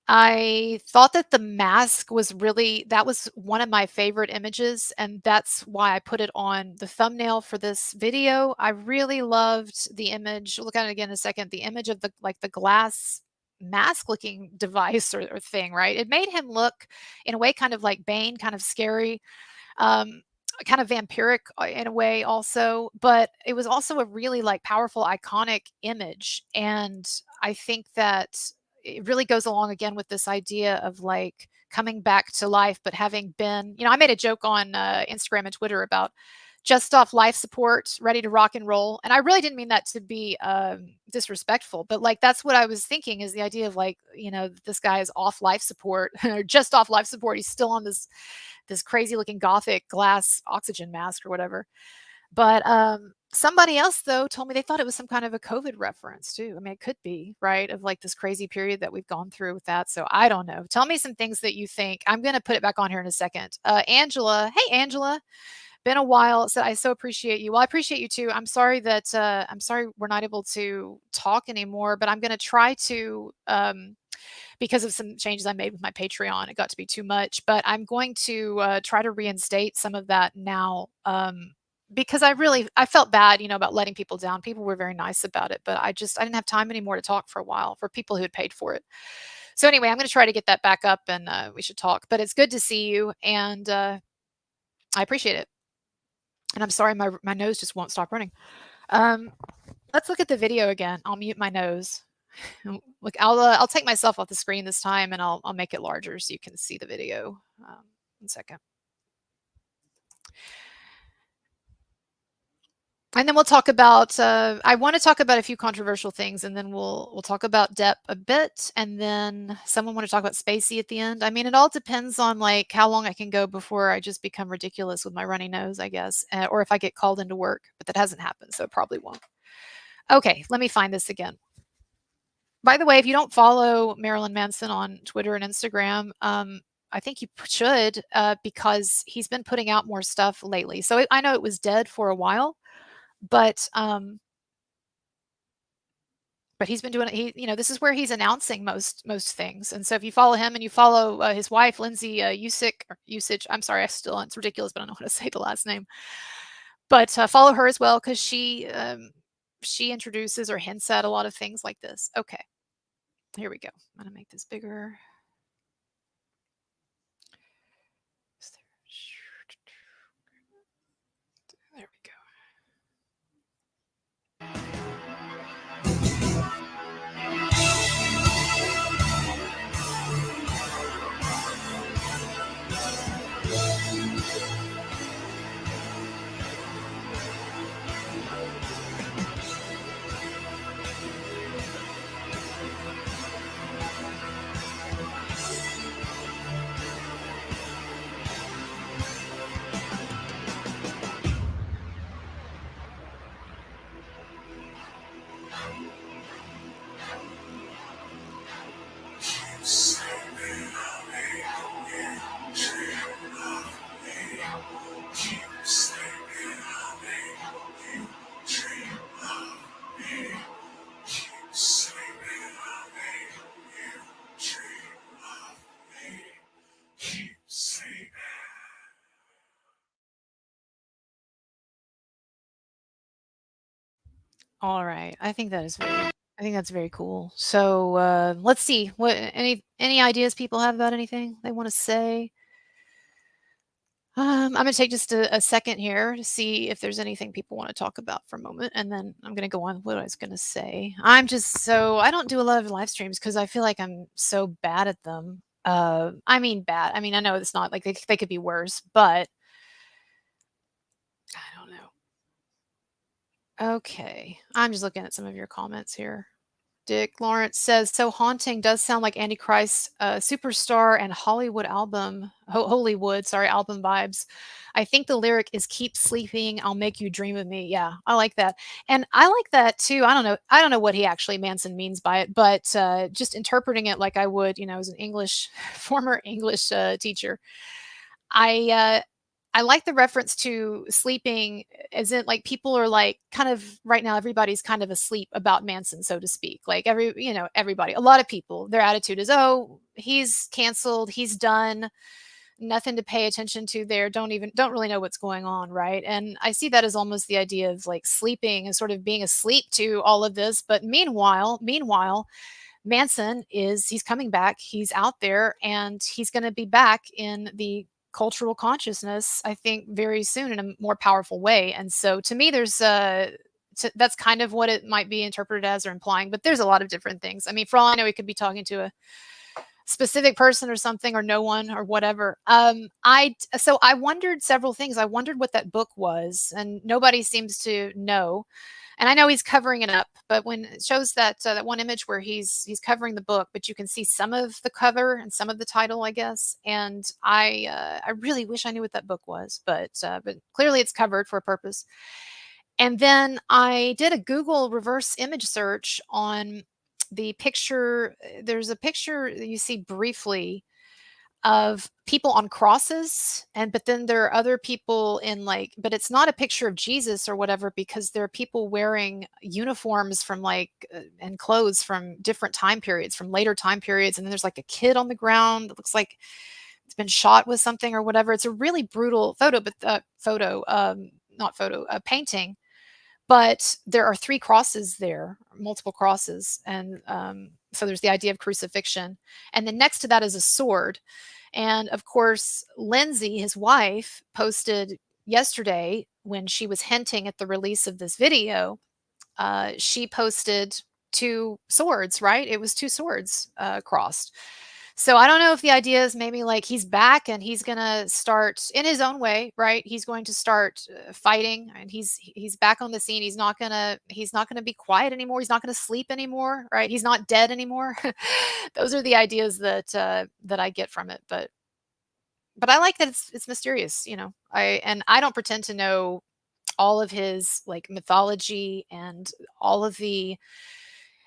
I thought that the mask was really, that was one of my favorite images, and that's why I put it on the thumbnail for this video. I really loved the image. Look at it again in a second. The image of the like the glass mask looking device or thing, right? It made him look in a way kind of like Bane, kind of scary, um, kind of vampiric in a way also, but it was also a really like powerful, iconic image. And I think that it really goes along again with this idea of like coming back to life, but having been, I made a joke on Instagram and Twitter about just off life support, ready to rock and roll. And I really didn't mean that to be disrespectful, but like that's what I was thinking, is the idea of like, this guy is off life support or just off life support. He's still on this crazy looking gothic glass oxygen mask or whatever. But somebody else though told me they thought it was some kind of a COVID reference too. I mean, it could be, right? Of like this crazy period that we've gone through with that. So I don't know. Tell me some things that you think. I'm going to put it back on here in a second. Angela, hey Angela, been a while. So I so appreciate you. Well, I appreciate you too. I'm sorry we're not able to talk anymore, but I'm going to try to, because of some changes I made with my Patreon. It got to be too much, but I'm going to try to reinstate some of that now. Because I felt bad, about letting people down. People were very nice about it, but I didn't have time anymore to talk for a while for people who had paid for it. So anyway, I'm going to try to get that back up, and we should talk. But it's good to see you, and I appreciate it. And I'm sorry, my nose just won't stop running. Um, let's look at the video again. I'll mute my nose. Look, I'll take myself off the screen this time, and I'll make it larger so you can see the video. 1 second. And then we'll talk about, I want to talk about a few controversial things, and then we'll talk about Depp a bit, and then someone want to talk about Spacey at the end. I mean, it all depends on like how long I can go before I just become ridiculous with my runny nose, I guess, or if I get called into work, but that hasn't happened, so it probably won't. Okay, let me find this again. By the way, if you don't follow Marilyn Manson on Twitter and Instagram, I think you should, because he's been putting out more stuff lately. So I know it was dead for a while, but but he's been doing it. This is where he's announcing most things. And so if you follow him and you follow his wife, Lindsay Usage, I'm sorry, it's ridiculous, but I don't know how to say the last name. But follow her as well because she introduces or hints at a lot of things like this. Okay, here we go. I'm gonna make this bigger. There we go. All right. I think that's very cool. So, let's see. What any ideas people have about anything they wanna say? I'm gonna take just a second here to see if there's anything people wanna talk about for a moment, and then I'm gonna go on with what I was gonna say. I don't do a lot of live streams because I feel like I'm so bad at them. I mean bad. I mean, I know it's not like they could be worse, but I don't know. Okay. I'm just looking at some of your comments here. Dick Lawrence says, "So haunting does sound like Antichrist, superstar and Hollywood, sorry, album vibes. I think the lyric is keep sleeping, I'll make you dream of me." Yeah, I like that. And I like that too. I don't know what he actually Manson means by it, but just interpreting it like I would, as an English former English teacher. I I like the reference to sleeping as in like people are like kind of right now everybody's kind of asleep about Manson, so to speak. Like everybody, a lot of people, their attitude is, "Oh, he's canceled, he's done, nothing to pay attention to there. Don't really know what's going on," right? And I see that as almost the idea of like sleeping and sort of being asleep to all of this. But meanwhile, he's coming back, he's out there, and he's going to be back in the cultural consciousness, I think, very soon in a more powerful way. And so to me that's kind of what it might be interpreted as or implying, but there's a lot of different things. I mean, for all I know, he could be talking to a specific person or something or no one or whatever. I wondered several things. I wondered what that book was, and nobody seems to know. And I know he's covering it up, but when it shows that one image where he's covering the book, but you can see some of the cover and some of the title, I guess. And I really wish I knew what that book was, but clearly it's covered for a purpose. And then I did a Google reverse image search on the picture. There's a picture that you see briefly of people on crosses, but then there are other people in like, but it's not a picture of Jesus or whatever, because there are people wearing uniforms from like and clothes from different time periods, from later time periods. And then there's like a kid on the ground that looks like it's been shot with something or whatever. It's a really brutal photo, but not photo, painting. But there are three crosses there, multiple crosses. And so there's the idea of crucifixion. And then next to that is a sword. And of course, Lindsay, his wife, posted yesterday when she was hinting at the release of this video. She posted two swords, right? It was two swords crossed. So I don't know if the idea is maybe like he's back and he's gonna start in his own way, right? He's going to start fighting, and he's back on the scene. He's not gonna be quiet anymore. He's not gonna sleep anymore, right? He's not dead anymore. Those are the ideas that I get from it. But I like that it's mysterious. I don't pretend to know all of his like mythology and all of the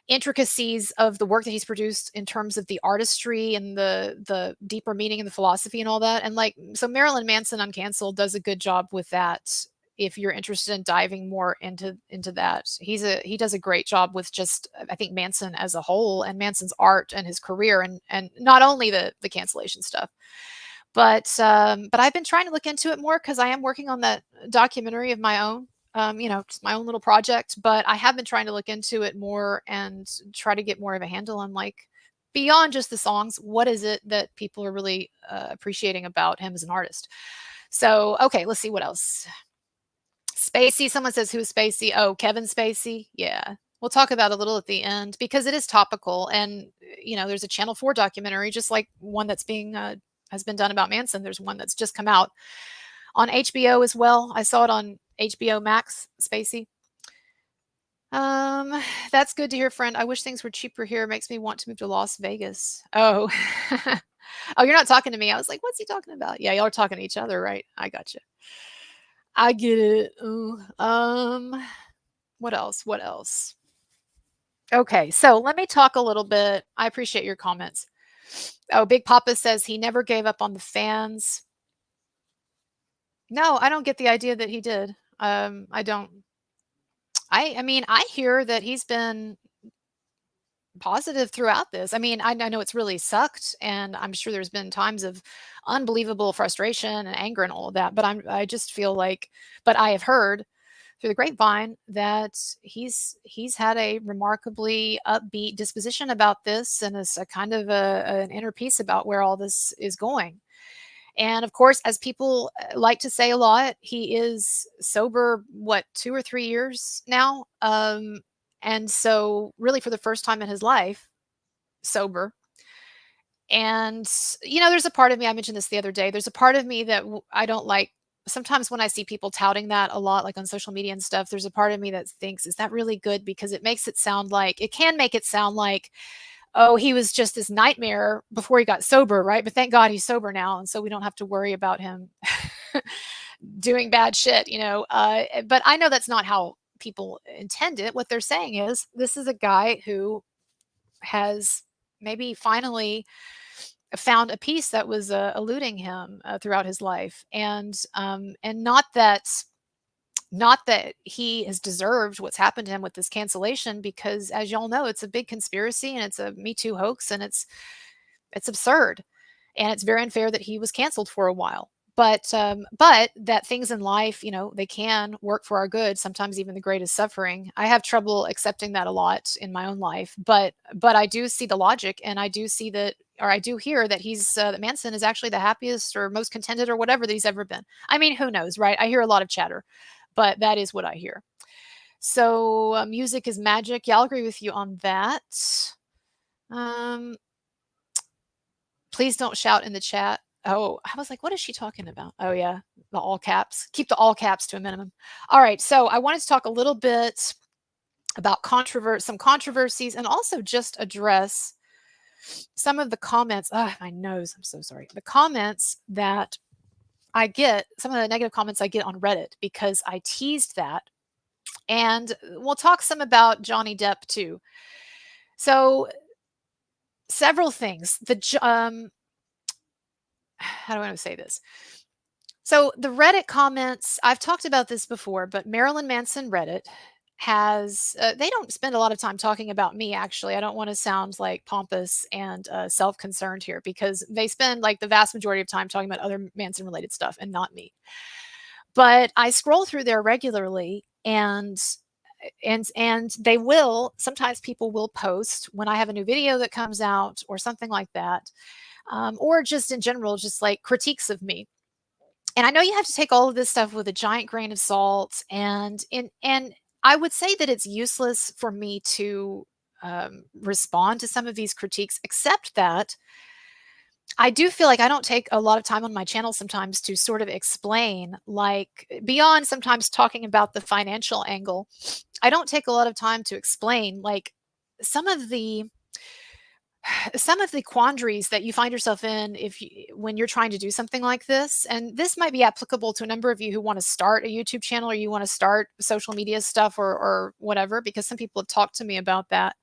intricacies of the work that he's produced in terms of the artistry and the deeper meaning and the philosophy and all that. And like so Marilyn Manson Uncanceled does a good job with that if you're interested in diving more into that. He does a great job with just, I think, Manson as a whole, and Manson's art and his career, and not only the cancellation stuff. But I've been trying to look into it more because I am working on that documentary of my own, just my own little project. But I have been trying to look into it more and try to get more of a handle on, like, beyond just the songs, what is it that people are really appreciating about him as an artist. So, okay, let's see what else. Spacey, someone says, who's Spacey? Oh, Kevin Spacey. Yeah. We'll talk about a little at the end because it is topical. And, there's a Channel 4 documentary, just like one that's being, has been done about Manson. There's one that's just come out on HBO as well. I saw it on HBO Max, Spacey. That's good to hear, friend. I wish things were cheaper here. It makes me want to move to Las Vegas. Oh, oh, you're not talking to me. I was like, what's he talking about? Yeah, y'all are talking to each other, right? I got you. I get it. Ooh, what else? What else? Okay, so let me talk a little bit. I appreciate your comments. Oh, Big Papa says he never gave up on the fans. No, I don't get the idea that he did. I don't. I mean, I hear that he's been positive throughout this. I mean, I know it's really sucked, and I'm sure there's been times of unbelievable frustration and anger and all of that. But I just feel like, but I have heard through the grapevine that he's had a remarkably upbeat disposition about this, and is a kind of an inner peace about where all this is going. And of course, as people like to say a lot, he is sober, what, 2 or 3 years now? And so, really, for the first time in his life, sober. And, there's a part of me, I mentioned this the other day, there's a part of me that I don't like. Sometimes when I see people touting that a lot, like on social media and stuff, there's a part of me that thinks, is that really good? Because it can make it sound like, oh, he was just this nightmare before he got sober, right? But thank God he's sober now. And so we don't have to worry about him doing bad shit. But I know that's not how people intend it. What they're saying is, this is a guy who has maybe finally found a peace that was eluding him throughout his life. And not that he has deserved what's happened to him with this cancellation, because as y'all know, it's a big conspiracy and it's a Me Too hoax, and it's absurd, and it's very unfair that he was canceled for a while. But that things in life, they can work for our good. Sometimes even the greatest suffering. I have trouble accepting that a lot in my own life, but I do see the logic, and I do see that, or I do hear that that Manson is actually the happiest or most contented or whatever that he's ever been. I mean, who knows, right? I hear a lot of chatter, but that is what I hear. So music is magic. Yeah, I'll agree with you on that. Um, please don't shout in the chat. Oh, I was like, what is she talking about? Oh, yeah, the all caps. Keep the all caps to a minimum. All right, so I wanted to talk a little bit about some controversies, and also just address some of the comments. My nose, I'm so sorry. The comments that I get, some of the negative comments I get on Reddit, because I teased that. And we'll talk some about Johnny Depp too. So, several things. How do I want to say this? So the Reddit comments, I've talked about this before, but Marilyn Manson Reddit has, they don't spend a lot of time talking about me, actually. I don't want to sound like pompous and self-concerned here, because they spend like the vast majority of time talking about other Manson related stuff and not me. But I scroll through there regularly, and they will, sometimes people will post when I have a new video that comes out or something like that, or just in general, just like critiques of me. And I know you have to take all of this stuff with a giant grain of salt, and I would say that it's useless for me to respond to some of these critiques, except that I do feel like I don't take a lot of time on my channel sometimes to sort of explain, like, beyond sometimes talking about the financial angle, I don't take a lot of time to explain, like, some of the quandaries that you find yourself in when you're trying to do something like this. And this might be applicable to a number of you who want to start a YouTube channel, or you want to start social media stuff, or whatever, because some people have talked to me about that.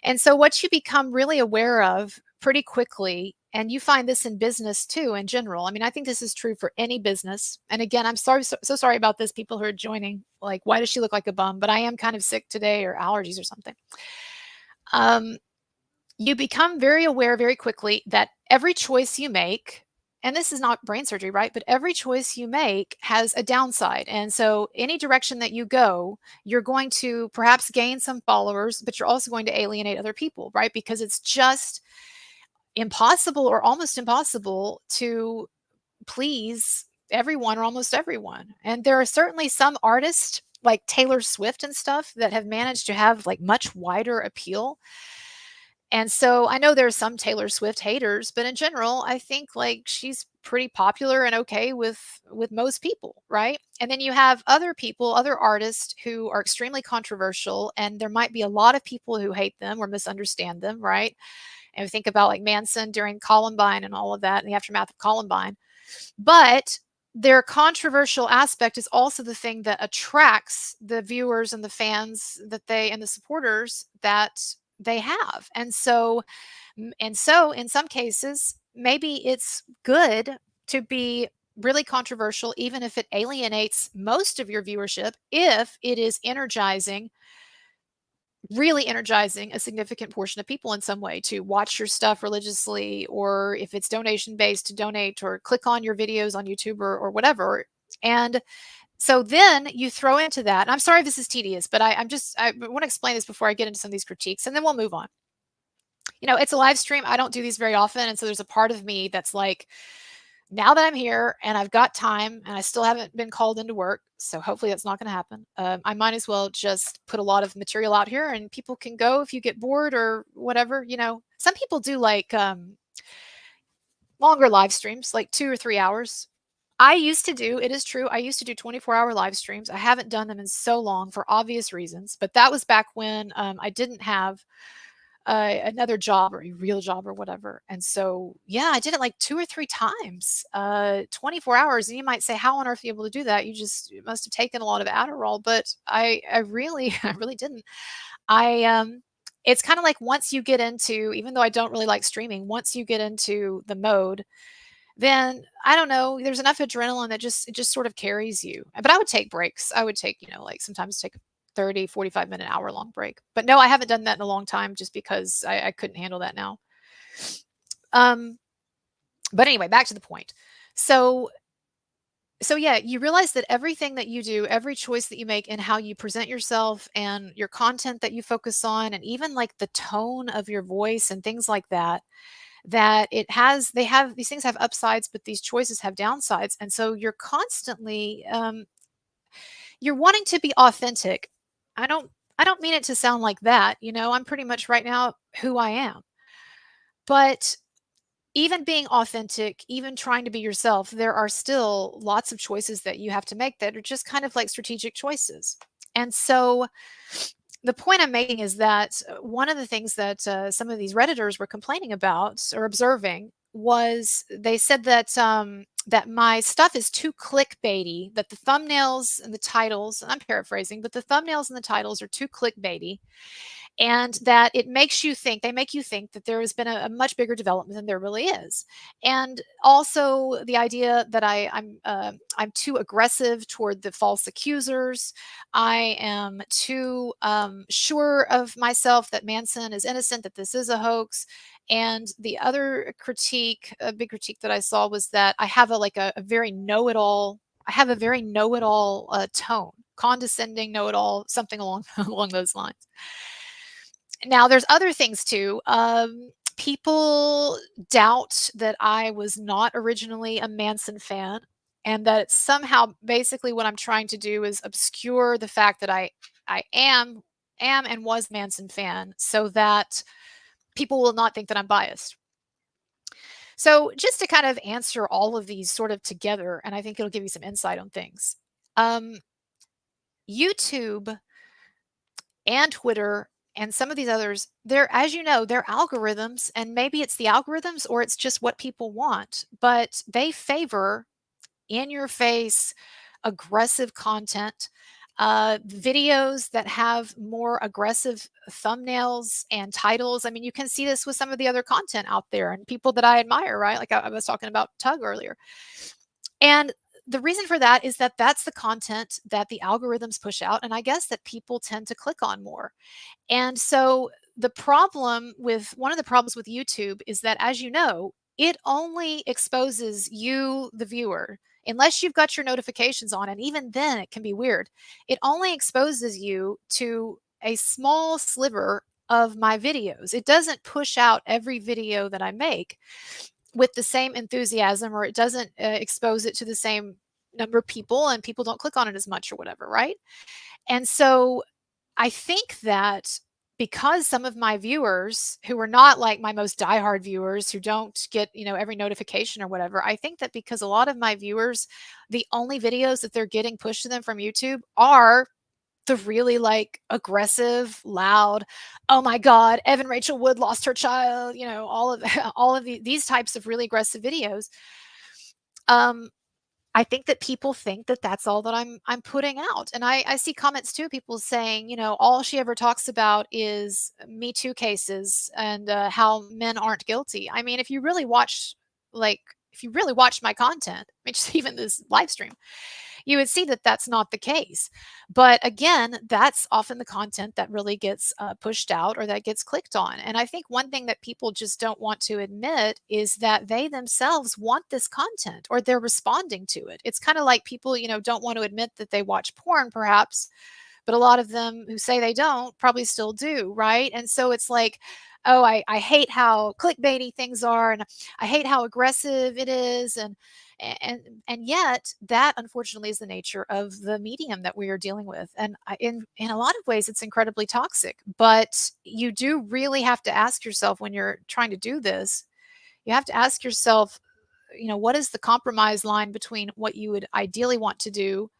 And so what you become really aware of pretty quickly, and you find this in business too in general. I mean, I think this is true for any business. And again, I'm so sorry about this, people who are joining. Like, why does she look like a bum? But I am kind of sick today, or allergies or something. You become very aware very quickly that every choice you make, and this is not brain surgery, right? But every choice you make has a downside. And so any direction that you go, you're going to perhaps gain some followers, but you're also going to alienate other people, right? Because it's just impossible, or almost impossible, to please everyone or almost everyone. And there are certainly some artists like Taylor Swift and stuff that have managed to have like much wider appeal. And so I know there's some Taylor Swift haters, but in general, I think like she's pretty popular and okay with most people, right? And then you have other people, other artists who are extremely controversial, and there might be a lot of people who hate them or misunderstand them, right? And we think about like Manson during Columbine and all of that, and the aftermath of Columbine. But their controversial aspect is also the thing that attracts the viewers and the fans that they and the supporters that they have. And so in some cases, maybe it's good to be really controversial, even if it alienates most of your viewership, if it is energizing, really energizing a significant portion of people in some way to watch your stuff religiously, or if it's donation based, to donate or click on your videos on YouTube, or whatever. And so then you throw into that. And I'm sorry if this is tedious, but I want to explain this before I get into some of these critiques, and then we'll move on. It's a live stream. I don't do these very often. And so there's a part of me that's like, now that I'm here and I've got time and I still haven't been called into work, so hopefully that's not going to happen. I might as well just put a lot of material out here, and people can go if you get bored or whatever. Some people do like longer live streams, like 2 or 3 hours. It is true, I used to do 24-hour live streams. I haven't done them in so long for obvious reasons, but that was back when I didn't have another job, or a real job or whatever. And so, yeah, I did it like 2 or 3 times, 24 hours. And you might say, how on earth are you able to do that? You must have taken a lot of Adderall. But I really, I really didn't. It's kind of like, once you get into, even though I don't really like streaming, once you get into the mode, then I don't know, there's enough adrenaline that it just sort of carries you. But I would take breaks. I would take, like sometimes take 30, 45-minute, hour long break. But no, I haven't done that in a long time, just because I couldn't handle that now. But anyway, back to the point. So yeah, you realize that everything that you do, every choice that you make, and how you present yourself and your content that you focus on, and even like the tone of your voice and things like that, these things have upsides, but these choices have downsides. And so you're constantly, you're wanting to be authentic. I don't mean it to sound like that. I'm pretty much right now who I am. But even being authentic, even trying to be yourself, there are still lots of choices that you have to make that are just kind of like strategic choices. And so the point I'm making is that one of the things that some of these Redditors were complaining about or observing was, they said that that my stuff is too clickbaity, that the thumbnails and the titles, and I'm paraphrasing, but the thumbnails and the titles are too clickbaity, and that they make you think that there has been a much bigger development than there really is. And also the idea that I'm too aggressive toward the false accusers. I am too sure of myself that Manson is innocent, that this is a hoax. And the other critique, a big critique that I saw, was that I have a very know-it-all. I have a very know-it-all tone, condescending know-it-all, something along along those lines. Now, there's other things too. People doubt that I was not originally a Manson fan, and that somehow, basically, what I'm trying to do is obscure the fact that I am and was Manson fan, so that people will not think that I'm biased. So just to kind of answer all of these sort of together, and I think it'll give you some insight on things. YouTube and Twitter and some of these others, as you know, they're algorithms, and maybe it's the algorithms or it's just what people want, but they favor in your face, aggressive content. videos that have more aggressive thumbnails and titles. I mean, you can see this with some of the other content out there and people that I admire, right? Like I was talking about Tug earlier. And the reason for that is that that's the content that the algorithms push out. And I guess that people tend to click on more. And so the problem with one of the problems with YouTube is that, as you know, it only exposes you, the viewer, unless you've got your notifications on. And even then, it can be weird. It only exposes you to a small sliver of my videos. It doesn't push out every video that I make with the same enthusiasm, or it doesn't expose it to the same number of people, and people don't click on it as much or whatever, right? And so I think that because some of my viewers who are not like my most diehard viewers who don't get, every notification or whatever, I think that because a lot of my viewers, the only videos that they're getting pushed to them from YouTube are the really like aggressive, loud, oh my God, Evan Rachel Wood lost her child, all of all of these types of really aggressive videos. I think that people think that that's all that I'm putting out. And I see comments too, people saying, all she ever talks about is Me Too cases and how men aren't guilty. I mean, if you really watch, my content, just even this live stream, you would see that that's not the case. But again, that's often the content that really gets pushed out or that gets clicked on. And I think one thing that people just don't want to admit is that they themselves want this content or they're responding to it. It's kind of like people, don't want to admit that they watch porn, perhaps, but a lot of them who say they don't probably still do, right? And so it's like, oh, I hate how clickbaity things are, and I hate how aggressive it is, and yet that unfortunately is the nature of the medium that we are dealing with. And in a lot of ways, it's incredibly toxic. But you do really have to ask yourself when you're trying to do this. You have to ask yourself, what is the compromise line between what you would ideally want to do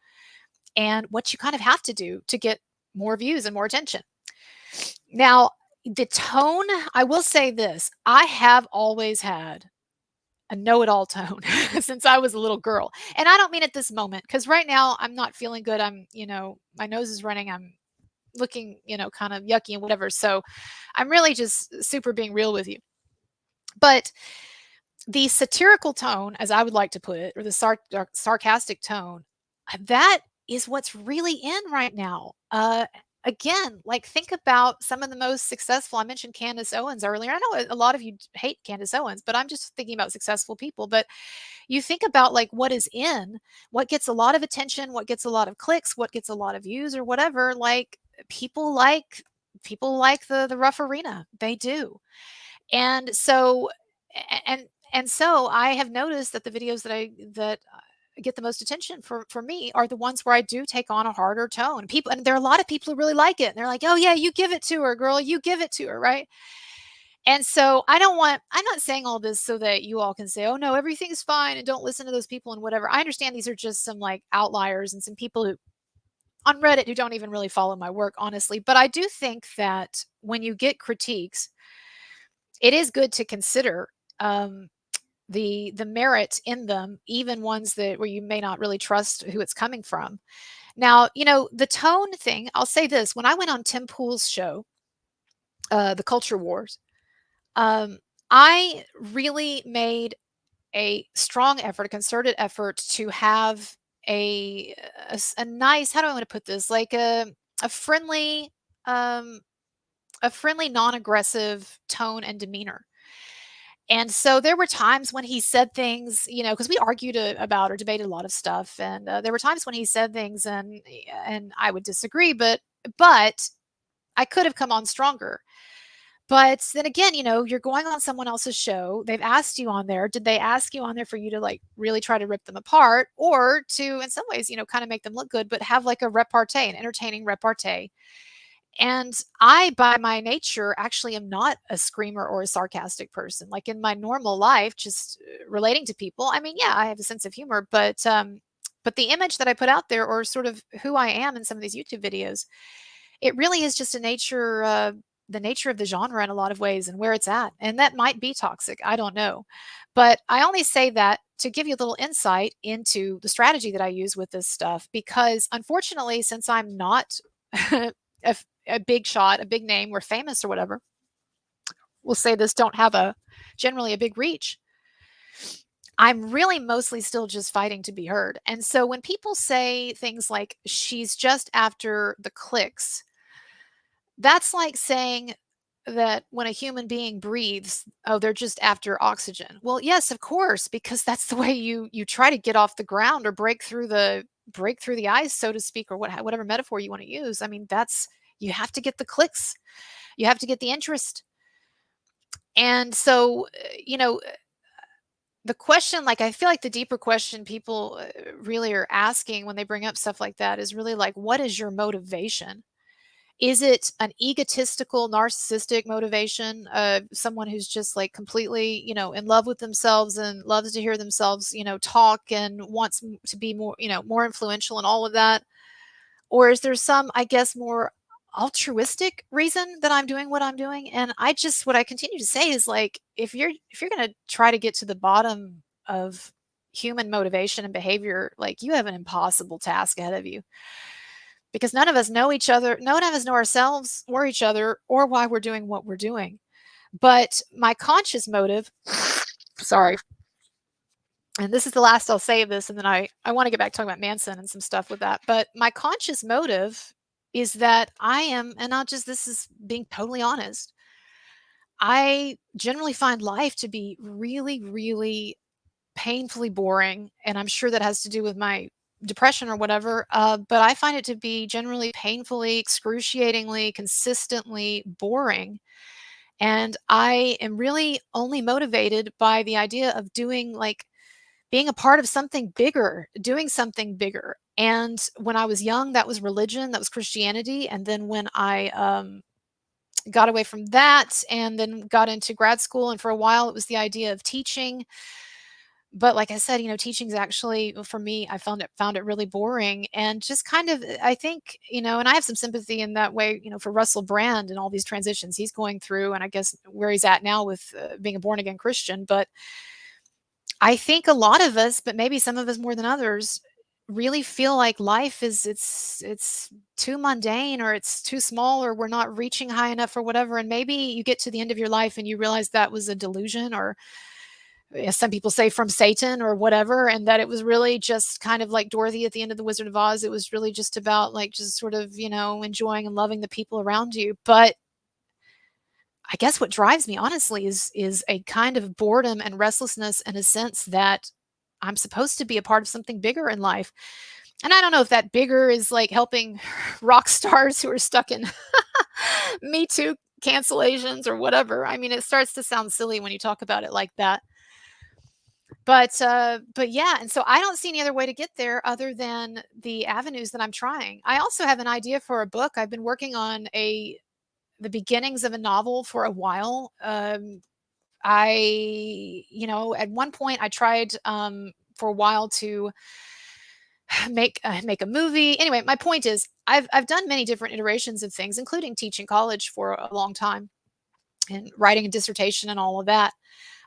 and what you kind of have to do to get more views and more attention. Now, the tone, I will say this, I have always had a know-it-all tone since I was a little girl. And I don't mean at this moment, because right now I'm not feeling good. My nose is running. I'm looking, kind of yucky and whatever. So I'm really just super being real with you. But the satirical tone, as I would like to put it, or the sarcastic tone, that is what's really in right now. Again, like think about some of the most successful. I mentioned Candace Owens earlier. I know a lot of you hate Candace Owens, but I'm just thinking about successful people. But you think about like what is in, what gets a lot of attention, what gets a lot of clicks, what gets a lot of views or whatever. Like people like the rough arena. They do. And so and so I have noticed that the videos that get the most attention for me are the ones where I do take on a harder tone. People, and there are a lot of people who really like it. And they're like, "Oh yeah, you give it to her, girl. You give it to her," right? And so I'm not saying all this so that you all can say, "Oh no, everything's fine and don't listen to those people and whatever." I understand these are just some like outliers and some people who on Reddit who don't even really follow my work, honestly. But I do think that when you get critiques, it is good to consider the merit in them, even ones that where you may not really trust who it's coming from. Now, the tone thing, I'll say this. When I went on Tim Pool's show, The Culture Wars, I really made a strong effort, a concerted effort to have a nice, how do I want to put this? Like a friendly, um, non-aggressive tone and demeanor. And so there were times when he said things, because we argued about or debated a lot of stuff, and there were times when he said things, and I would disagree, but I could have come on stronger. But then again, you're going on someone else's show. They've asked you on there. Did they ask you on there for you to like really try to rip them apart, or to, in some ways, kind of make them look good, but have like a repartee, an entertaining repartee? And I, by my nature, actually am not a screamer or a sarcastic person. Like in my normal life, just relating to people. I mean, yeah, I have a sense of humor, but the image that I put out there, or sort of who I am in some of these YouTube videos, it really is just the nature of the genre in a lot of ways and where it's at. And that might be toxic. I don't know. But I only say that to give you a little insight into the strategy that I use with this stuff, because unfortunately, since I'm not a, a big shot, a big name, or famous or whatever, we'll say this, don't have a generally a big reach. I'm really mostly still just fighting to be heard. And so when people say things like she's just after the clicks, that's like saying that when a human being breathes, oh, they're just after oxygen. Well, yes, of course, because that's the way you try to get off the ground or break through the ice, so to speak, or whatever metaphor you want to use. I mean, that's you have to get the clicks, you have to get the interest. And so, the question, like, I feel like the deeper question people really are asking when they bring up stuff like that is really like, what is your motivation? Is it an egotistical, narcissistic motivation of someone who's just like completely, in love with themselves and loves to hear themselves, talk and wants to be more, more influential and all of that? Or is there some, I guess, more altruistic reason that I'm doing what I'm doing? And what I continue to say is like, if you're going to try to get to the bottom of human motivation and behavior, like you have an impossible task ahead of you, because none of us know each other. None of us know ourselves or each other or why we're doing what we're doing. But my conscious motive, sorry, and this is the last I'll say of this, and then I want to get back talking about Manson and some stuff with that. But my conscious motive is that I am, and this is being totally honest, I generally find life to be really, really painfully boring. And I'm sure that has to do with my depression or whatever. But I find it to be generally painfully, excruciatingly, consistently boring. And I am really only motivated by the idea of doing, like, being a part of something bigger, doing something bigger. And when I was young, that was religion, that was Christianity. And then when I got away from that and then got into grad school, and for a while it was the idea of teaching. But like I said, teaching is actually, for me, I found it really boring, and just kind of, I think, and I have some sympathy in that way, for Russell Brand and all these transitions he's going through, and I guess where he's at now with being a born again Christian. But I think a lot of us, but maybe some of us more than others, really feel like life is it's too mundane, or it's too small, or we're not reaching high enough or whatever. And maybe you get to the end of your life and you realize that was a delusion, or as some people say, from Satan or whatever, and that it was really just kind of like Dorothy at the end of the Wizard of Oz. It was really just about, like, just sort of, enjoying and loving the people around you. But I guess what drives me, honestly, is a kind of boredom and restlessness, and a sense that I'm supposed to be a part of something bigger in life. And I don't know if that bigger is like helping rock stars who are stuck in Me Too cancellations or whatever. I mean, it starts to sound silly when you talk about it like that. But yeah, and so I don't see any other way to get there other than the avenues that I'm trying. I also have an idea for a book. I've been working on the beginnings of a novel for a while. At one point I tried for a while to make a movie. Anyway, my point is, I've done many different iterations of things, including teaching college for a long time and writing a dissertation and all of that.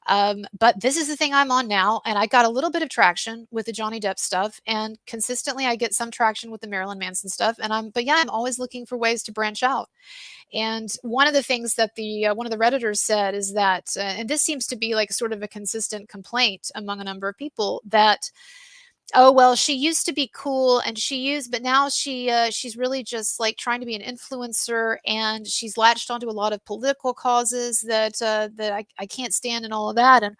But this is the thing I'm on now, and I got a little bit of traction with the Johnny Depp stuff, and consistently I get some traction with the Marilyn Manson stuff. But yeah, I'm always looking for ways to branch out. And one of the things that the one of the Redditors said is that, and this seems to be like sort of a consistent complaint among a number of people, that, oh, well, she used to be cool, and but now she's really just like trying to be an influencer, and she's latched onto a lot of political causes that I can't stand, and all of that. And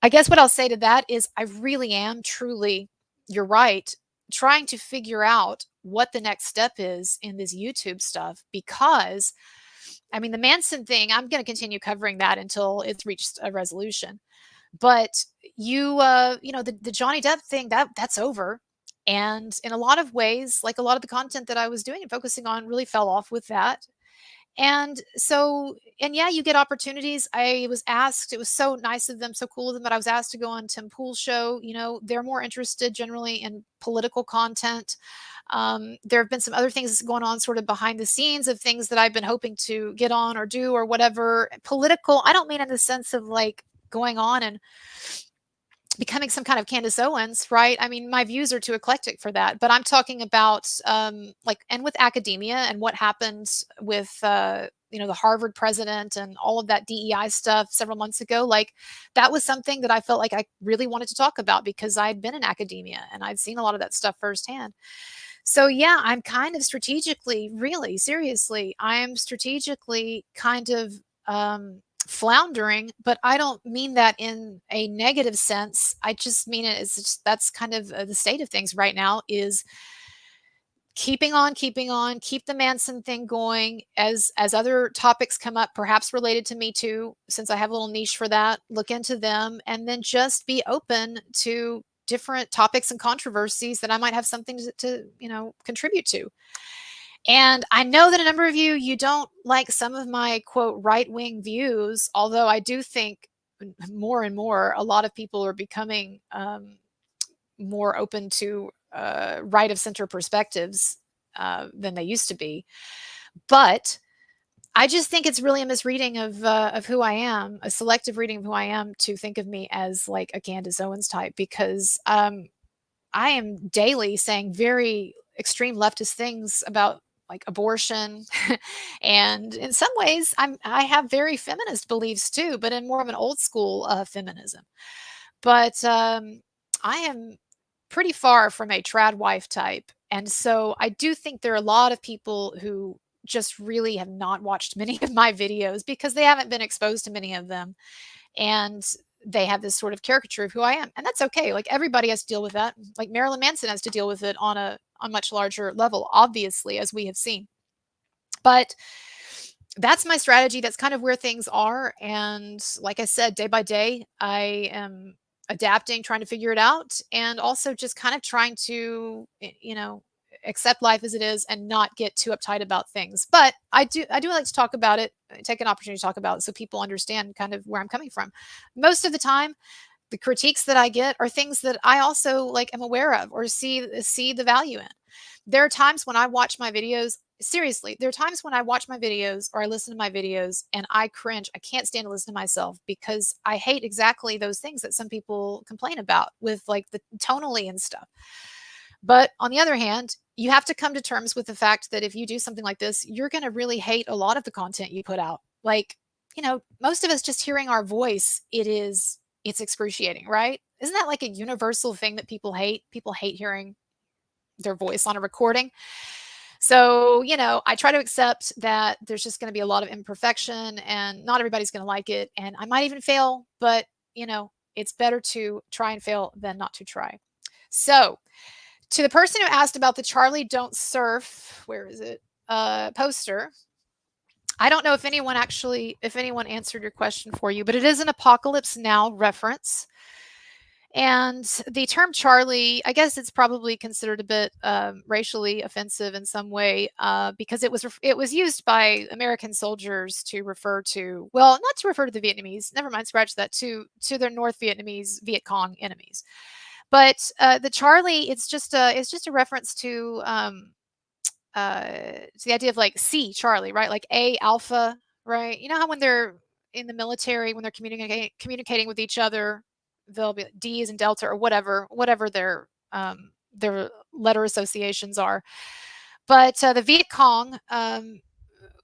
I guess what I'll say to that is, I really am truly, you're right, trying to figure out what the next step is in this YouTube stuff, because I mean, the Manson thing, I'm going to continue covering that until it's reached a resolution. But the Johnny Depp thing, that's over. And in a lot of ways, like, a lot of the content that I was doing and focusing on really fell off with that. And so, and yeah, you get opportunities. I was asked, it was so nice of them, so cool of them, that I was asked to go on Tim Pool's show. They're more interested generally in political content. There have been some other things going on sort of behind the scenes, of things that I've been hoping to get on or do or whatever. Political, I don't mean in the sense of like going on and becoming some kind of Candace Owens, right? I mean, my views are too eclectic for that, but I'm talking about like, and with academia and what happened with the Harvard president and all of that DEI stuff several months ago. Like, that was something that I felt like I really wanted to talk about because I had been in academia and I'd seen a lot of that stuff firsthand. So yeah, I'm kind of strategically, really seriously, I am strategically kind of floundering, but I don't mean that in a negative sense. I just mean it as just, that's kind of the state of things right now, is keeping on, keep the Manson thing going as other topics come up, perhaps related to Me Too, since I have a little niche for that, look into them, and then just be open to different topics and controversies that I might have something to contribute to. And I know that a number of you don't like some of my quote right wing views, although I do think more and more a lot of people are becoming more open to right of center perspectives than they used to be. But I just think it's really a misreading of who I am, a selective reading of who I am, to think of me as like a Candace Owens type, because I am daily saying very extreme leftist things about like abortion and in some ways I have very feminist beliefs too, but in more of an old school feminism. But I am pretty far from a trad wife type. And so I do think there are a lot of people who just really have not watched many of my videos because they haven't been exposed to many of them. And they have this sort of caricature of who I am. And that's okay. Like, everybody has to deal with that. Like, Marilyn Manson has to deal with it on a much larger level, obviously, as we have seen. But that's my strategy. That's kind of where things are. And like I said, day by day, I am adapting, trying to figure it out, and also just kind of trying to, accept life as it is and not get too uptight about things. But I do like to talk about it, take an opportunity to talk about it so people understand kind of where I'm coming from. Most of the time, the critiques that I get are things that I also like am aware of or see the value in. There are times when I watch my videos, seriously, there are times when I watch my videos or I listen to my videos and I cringe. I can't stand to listen to myself because I hate exactly those things that some people complain about with like the tonally and stuff. But on the other hand, you have to come to terms with the fact that if you do something like this, you're going to really hate a lot of the content you put out. Like, most of us just hearing our voice, it's excruciating, right? Isn't that like a universal thing that people hate? People hate hearing their voice on a recording. So, I try to accept that there's just going to be a lot of imperfection and not everybody's going to like it. And I might even fail, but, it's better to try and fail than not to try. So, to the person who asked about the Charlie Don't Surf, where is it? Poster. I don't know if anyone answered your question for you, but it is an Apocalypse Now reference. And the term Charlie, I guess it's probably considered a bit racially offensive in some way because it was used by American soldiers to refer to, well, not to refer to the Vietnamese. Never mind, scratch that. To their North Vietnamese Viet Cong enemies. But the Charlie, it's just a reference to the idea of like C Charlie, right? Like A Alpha, right? You know how when they're in the military, when they're communicating with each other, they'll be D is in Delta or whatever their letter associations are. But the Viet Cong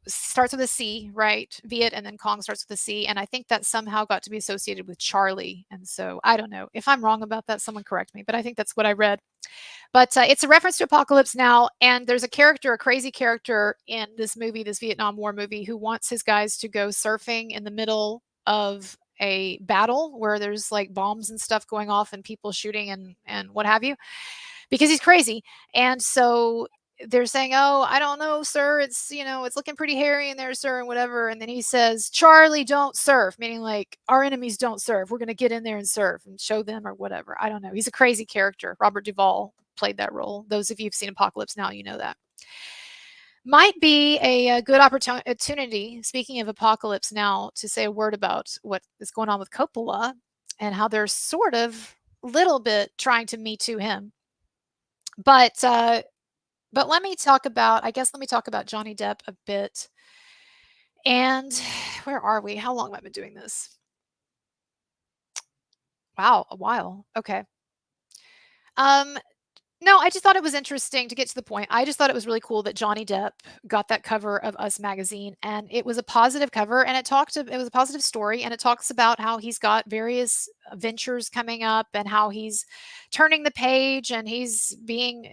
starts with a C, right? Viet and then Kong starts with a C. And I think that somehow got to be associated with Charlie. And so I don't know. If I'm wrong about that, someone correct me. But I think that's what I read. But it's a reference to Apocalypse Now. And there's a crazy character in this movie, this Vietnam War movie, who wants his guys to go surfing in the middle of a battle where there's like bombs and stuff going off and people shooting and what have you, because he's crazy. And so they're saying, "Oh, I don't know, sir. It's looking pretty hairy in there, sir, and whatever." And then he says, "Charlie, don't surf," meaning like our enemies don't surf. We're going to get in there and surf and show them or whatever. I don't know. He's a crazy character. Robert Duvall played that role. Those of you who've seen Apocalypse Now, you know that. Might be a good opportunity, speaking of Apocalypse Now, to say a word about what is going on with Coppola and how they're sort of little bit trying to Me Too him. But let me talk about Johnny Depp a bit. And where are we? How long have I been doing this? Wow, a while. Okay. Um, no, I just thought it was interesting to get to the point. I just thought it was really cool that Johnny Depp got that cover of Us magazine, and it was a positive cover, and it was a positive story, and it talks about how he's got various ventures coming up and how he's turning the page and he's being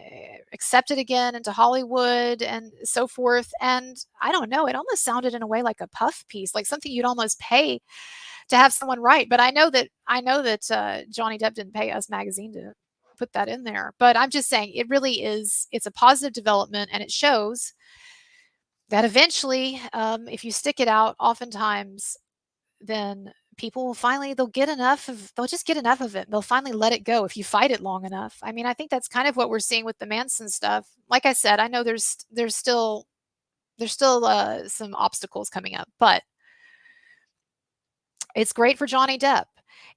accepted again into Hollywood and so forth. And I don't know, it almost sounded in a way like a puff piece, like something you'd almost pay to have someone write. But I know that Johnny Depp didn't pay Us magazine to put that in there. But I'm just saying it really is, it's a positive development, and it shows that eventually, if you stick it out, oftentimes then people will finally, they'll just get enough of it. They'll finally let it go if you fight it long enough. I mean, I think that's kind of what we're seeing with the Manson stuff. Like I said, I know there's still some obstacles coming up, but it's great for Johnny Depp.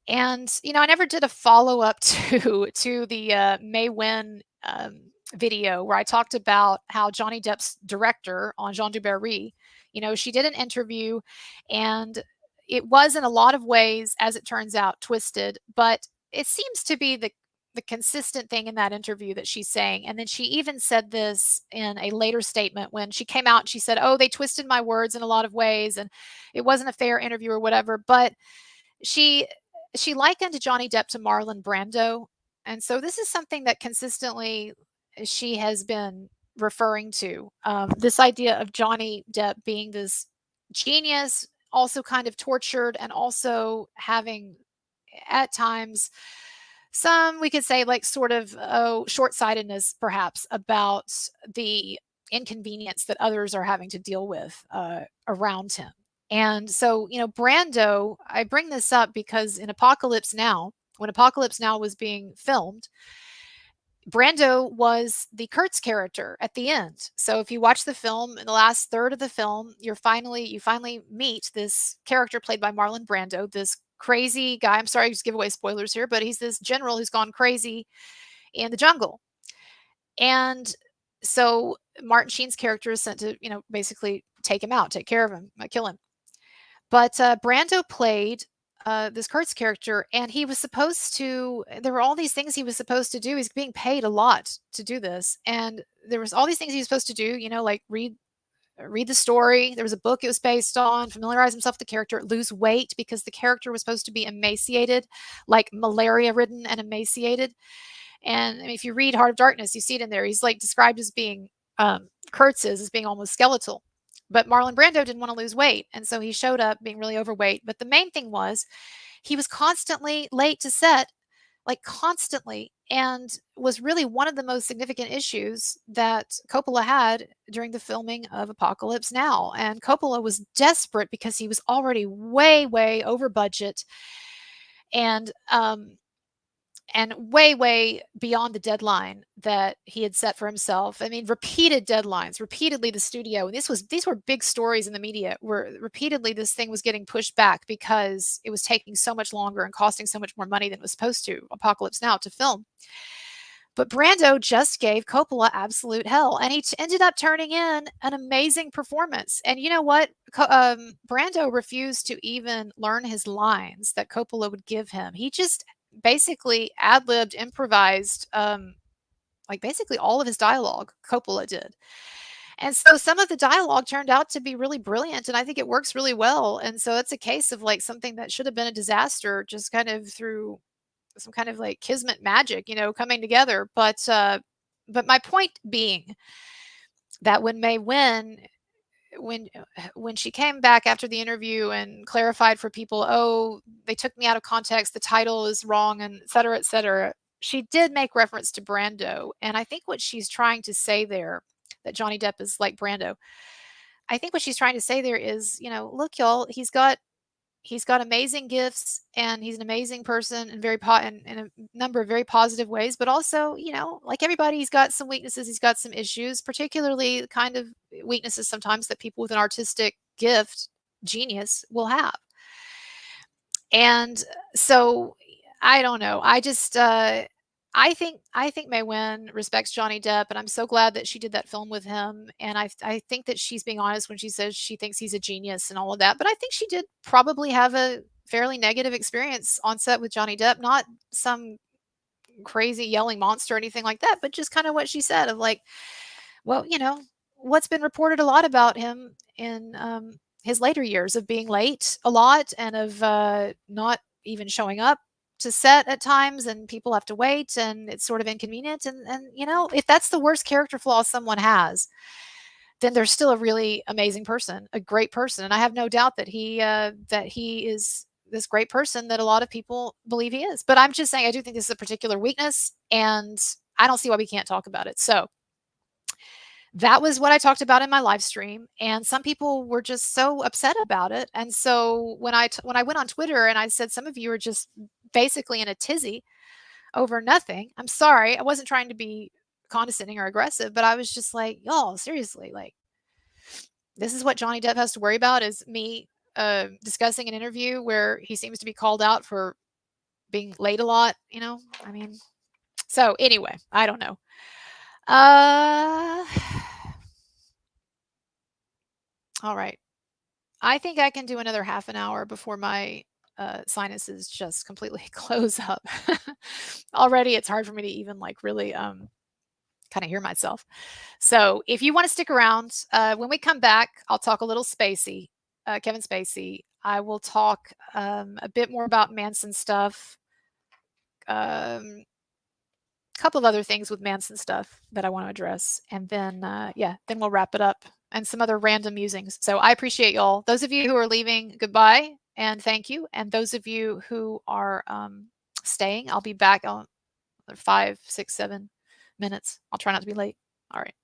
And, I never did a follow-up to the, May Win, video where I talked about how Johnny Depp's director on Jean du Barry, she did an interview, and it was in a lot of ways, as it turns out, twisted, but it seems to be the consistent thing in that interview that she's saying. And then she even said this in a later statement when she came out and she said, "Oh, they twisted my words in a lot of ways, and it wasn't a fair interview or whatever." But she she likened Johnny Depp to Marlon Brando, and so this is something that consistently she has been referring to, this idea of Johnny Depp being this genius, also kind of tortured, and also having, at times, some, we could say, like, sort of, oh, short-sightedness perhaps about the inconvenience that others are having to deal with around him. And so, Brando, I bring this up because in Apocalypse Now, when Apocalypse Now was being filmed, Brando was the Kurtz character at the end. So if you watch the film, in the last third of the film, you finally meet this character played by Marlon Brando, this crazy guy. I'm sorry to just give away spoilers here, but he's this general who's gone crazy in the jungle. And so Martin Sheen's character is sent to, basically take him out, take care of him, kill him. But Brando played this Kurtz character, and he was supposed to. There were all these things he was supposed to do. He's being paid a lot to do this, and there was all these things he was supposed to do. Like read the story. There was a book it was based on. Familiarize himself with the character. Lose weight because the character was supposed to be emaciated, like malaria ridden and emaciated. And I mean, if you read Heart of Darkness, you see it in there. He's like described as being Kurtz is as being almost skeletal. But Marlon Brando didn't want to lose weight, and so he showed up being really overweight. But the main thing was he was constantly late to set, like constantly, and was really one of the most significant issues that Coppola had during the filming of Apocalypse Now. And Coppola was desperate because he was already way, way over budget, and way, way beyond the deadline that he had set for himself. I mean, repeated deadlines, repeatedly the studio, and these were big stories in the media, where repeatedly this thing was getting pushed back because it was taking so much longer and costing so much more money than it was supposed to, Apocalypse Now, to film. But Brando just gave Coppola absolute hell, and he ended up turning in an amazing performance. And you know what? Brando refused to even learn his lines that Coppola would give him. He just basically ad-libbed, improvised, like basically all of his dialogue, Coppola did. And so some of the dialogue turned out to be really brilliant, and I think it works really well. And so it's a case of like something that should have been a disaster, just kind of through some kind of like kismet magic, coming together. But my point being that when May Win, when she came back after the interview and clarified for people, "Oh, they took me out of context, the title is wrong," and et cetera, she did make reference to Brando. And I think what she's trying to say there, that Johnny Depp is like Brando, I think what she's trying to say there is, look, y'all, he's got amazing gifts, and he's an amazing person and in a number of very positive ways. But also, like everybody, he's got some weaknesses. He's got some issues, particularly the kind of weaknesses sometimes that people with an artistic gift, genius, will have. And so I don't know. I think May Win respects Johnny Depp, and I'm so glad that she did that film with him. And I think that she's being honest when she says she thinks he's a genius and all of that. But I think she did probably have fairly negative experience on set with Johnny Depp, not some crazy yelling monster or anything like that, but just kind of what she said of like, well, what's been reported a lot about him in his later years of being late a lot and of not even showing up to set at times, and people have to wait, and it's sort of inconvenient. And if that's the worst character flaw someone has, then they're still a really amazing person, a great person, and I have no doubt that he is this great person that a lot of people believe he is. But I'm just saying, I do think this is a particular weakness, and I don't see why we can't talk about it. So that was what I talked about in my live stream, and some people were just so upset about it. And so when I went on Twitter and I said some of you are just basically in a tizzy over nothing, I'm sorry. I wasn't trying to be condescending or aggressive, but I was just like, y'all, seriously, like, this is what Johnny Depp has to worry about, is me discussing an interview where he seems to be called out for being late a lot, I mean, so anyway, I don't know. Uh, all right. I think I can do another half an hour before my sinuses just completely close up. Already, it's hard for me to even like really kind of hear myself. So if you want to stick around, when we come back, I'll talk a little Spacey, Kevin Spacey. I will talk a bit more about Manson stuff. Couple of other things with Manson stuff that I want to address, and then then we'll wrap it up, and some other random musings. So I appreciate y'all. Those of you who are leaving, goodbye and thank you, and those of you who are staying, I'll be back on 5, 6, 7 minutes. I'll try not to be late. All right.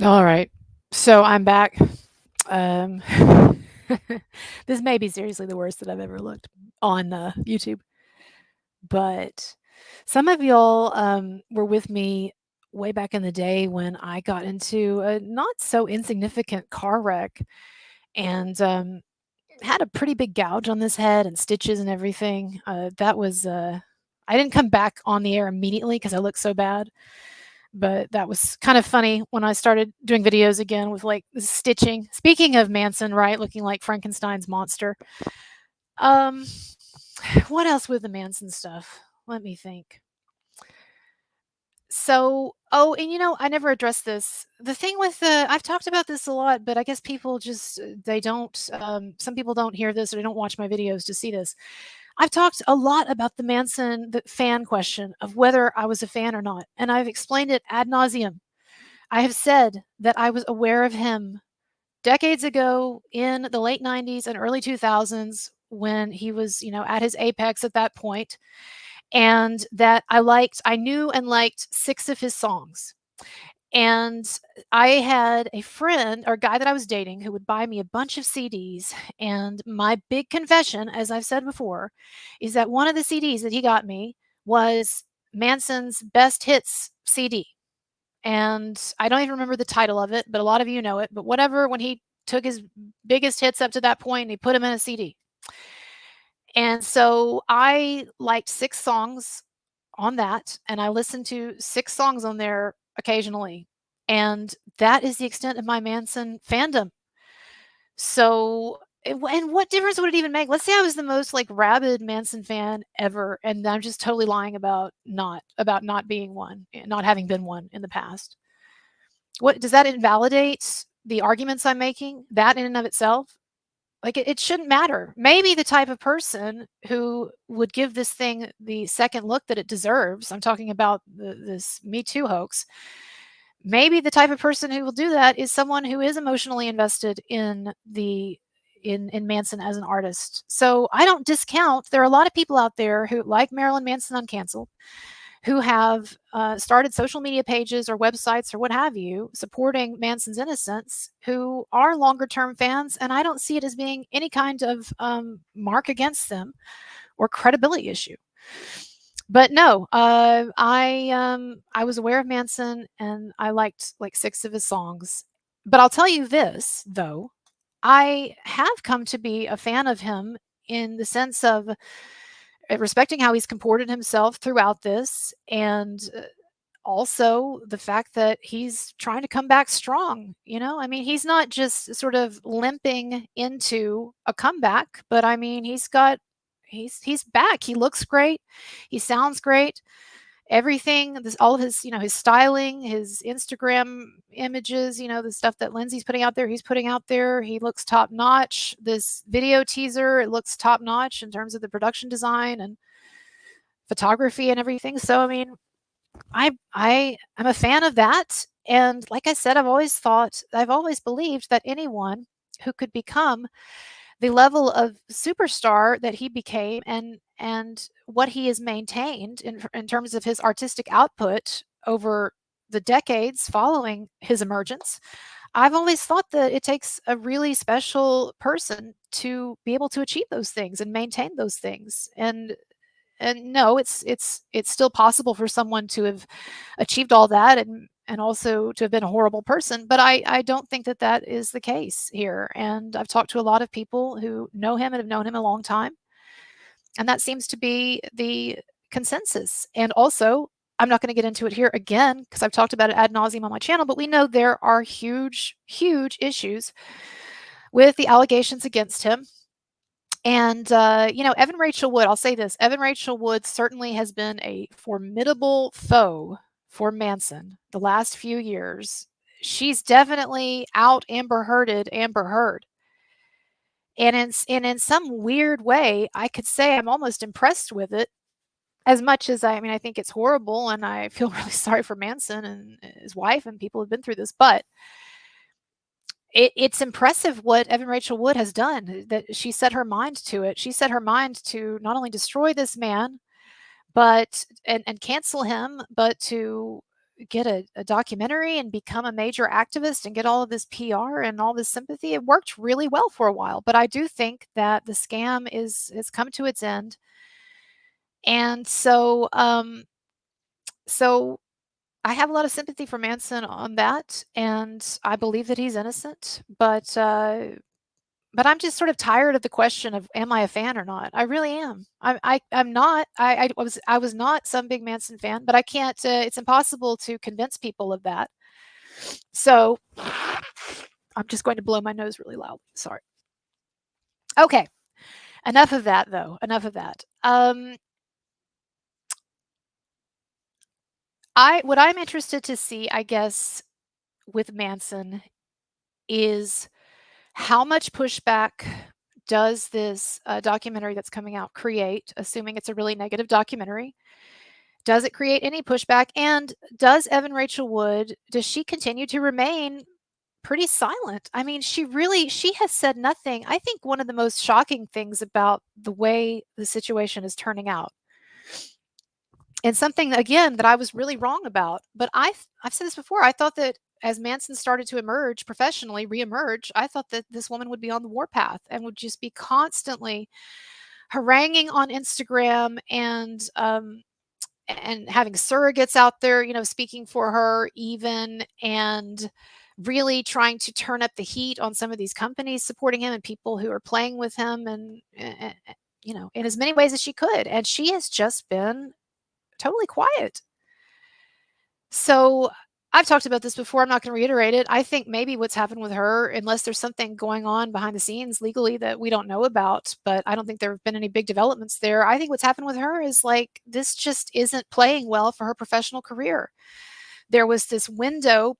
All right. So I'm back. Um, this may be seriously the worst that I've ever looked on YouTube, but some of y'all were with me way back in the day when I got into a not so insignificant car wreck and had a pretty big gouge on this head and stitches and everything. I didn't come back on the air immediately because I looked so bad. But that was kind of funny when I started doing videos again with like the stitching. Speaking of Manson, right, looking like Frankenstein's monster. Um, what else with the Manson stuff? Let me think. So, oh, and I never addressed this. The thing with I've talked about this a lot, but I guess people just they don't. Some people don't hear this or they don't watch my videos to see this. I've talked a lot about the Manson the fan question of whether I was a fan or not, and I've explained it ad nauseum. I have said that I was aware of him decades ago in the late 90s and early 2000s when he was, at his apex at that point, and that I knew and liked 6 of his songs. And I had a friend or guy that I was dating who would buy me a bunch of CDs, and my big confession, as I've said before, is that one of the CDs that he got me was Manson's Best Hits CD. And I don't even remember the title of it, but a lot of you know it. But whatever, when he took his biggest hits up to that point and he put them in a CD. And so I liked 6 songs on that, and I listened to 6 songs on there occasionally. And that is the extent of my Manson fandom. So, and what difference would it even make? Let's say I was the most like rabid Manson fan ever, and I'm just totally lying about not being one, not having been one in the past. What does that invalidate the arguments I'm making? That in and of itself? Like it shouldn't matter. Maybe the type of person who would give this thing the second look that it deserves. I'm talking about this Me Too hoax. Maybe the type of person who will do that is someone who is emotionally invested in Manson as an artist. So I don't discount. There are a lot of people out there who like Marilyn Manson Uncanceled, who have started social media pages or websites or what have you supporting Manson's innocence, who are longer term fans, and I don't see it as being any kind of mark against them or credibility issue. But no, I was aware of Manson and I liked like 6 of his songs. But I'll tell you this though, I have come to be a fan of him in the sense of respecting how he's comported himself throughout this, and also the fact that he's trying to come back strong. I mean, he's not just sort of limping into a comeback, but I mean, he's back. He looks great. He sounds great. Everything, all of his, his styling, his Instagram images, the stuff that Lindsay's putting out there, he's putting out there. He looks top notch. This video teaser, it looks top notch in terms of the production design and photography and everything. So I mean, I'm a fan of that. And like I said, I've always believed that anyone who could become the level of superstar that he became and what he has maintained in terms of his artistic output over the decades following his emergence. I've always thought that it takes a really special person to be able to achieve those things and maintain those things. And no, it's still possible for someone to have achieved all that and also to have been a horrible person, but I don't think that that is the case here. And I've talked to a lot of people who know him and have known him a long time, and that seems to be the consensus. And also, I'm not going to get into it here again because I've talked about it ad nauseum on my channel, but we know there are huge issues with the allegations against him. And, Evan Rachel Wood, I'll say this, Evan Rachel Wood certainly has been a formidable foe for Manson the last few years. She's definitely out Amber Hearded Amber Heard. And in some weird way, I could say I'm almost impressed with it as much as I mean, I think it's horrible and I feel really sorry for Manson and his wife and people who've been through this, but it's impressive what Evan Rachel Wood has done, that she set her mind to it. She set her mind to not only destroy this man, but and cancel him, but to get a documentary and become a major activist and get all of this PR and all this sympathy. It worked really well for a while, but I do think that the scam has come to its end. And so I have a lot of sympathy for Manson on that, and I believe that he's innocent, but I'm just sort of tired of the question of, am I a fan or not? I really am. I'm not. I was not some big Manson fan, but I can't. It's impossible to convince people of that. So I'm just going to blow my nose really loud. Sorry. Okay. Enough of that, though. Enough of that. What I'm interested to see, I guess, with Manson is how much pushback does this documentary that's coming out create, assuming it's a really negative documentary? Does it create any pushback? And does Evan Rachel Wood, does she continue to remain pretty silent? I mean, she has said nothing. I think one of the most shocking things about the way the situation is turning out, and something again that I was really wrong about, but I've said this before. I thought that as Manson started to emerge professionally, reemerge, I thought that this woman would be on the warpath and would just be constantly haranguing on Instagram and having surrogates out there, speaking for her even, and really trying to turn up the heat on some of these companies supporting him and people who are playing with him and in as many ways as she could. And she has just been totally quiet. So I've talked about this before. I'm not going to reiterate it. I think maybe what's happened with her, unless there's something going on behind the scenes legally that we don't know about, but I don't think there have been any big developments there. I think what's happened with her is like this just isn't playing well for her professional career. There was this window,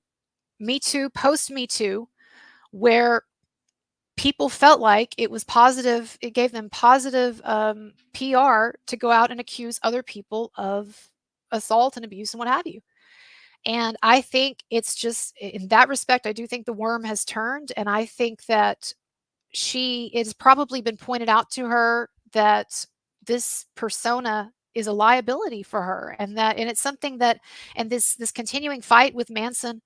Me Too, post Me Too, where people felt like it was positive. It gave them positive PR to go out and accuse other people of assault and abuse and what have you. And I think it's just in that respect, I do think the worm has turned. And I think that it's probably been pointed out to her that this persona is a liability for her, and it's something that, and this continuing fight with Manson,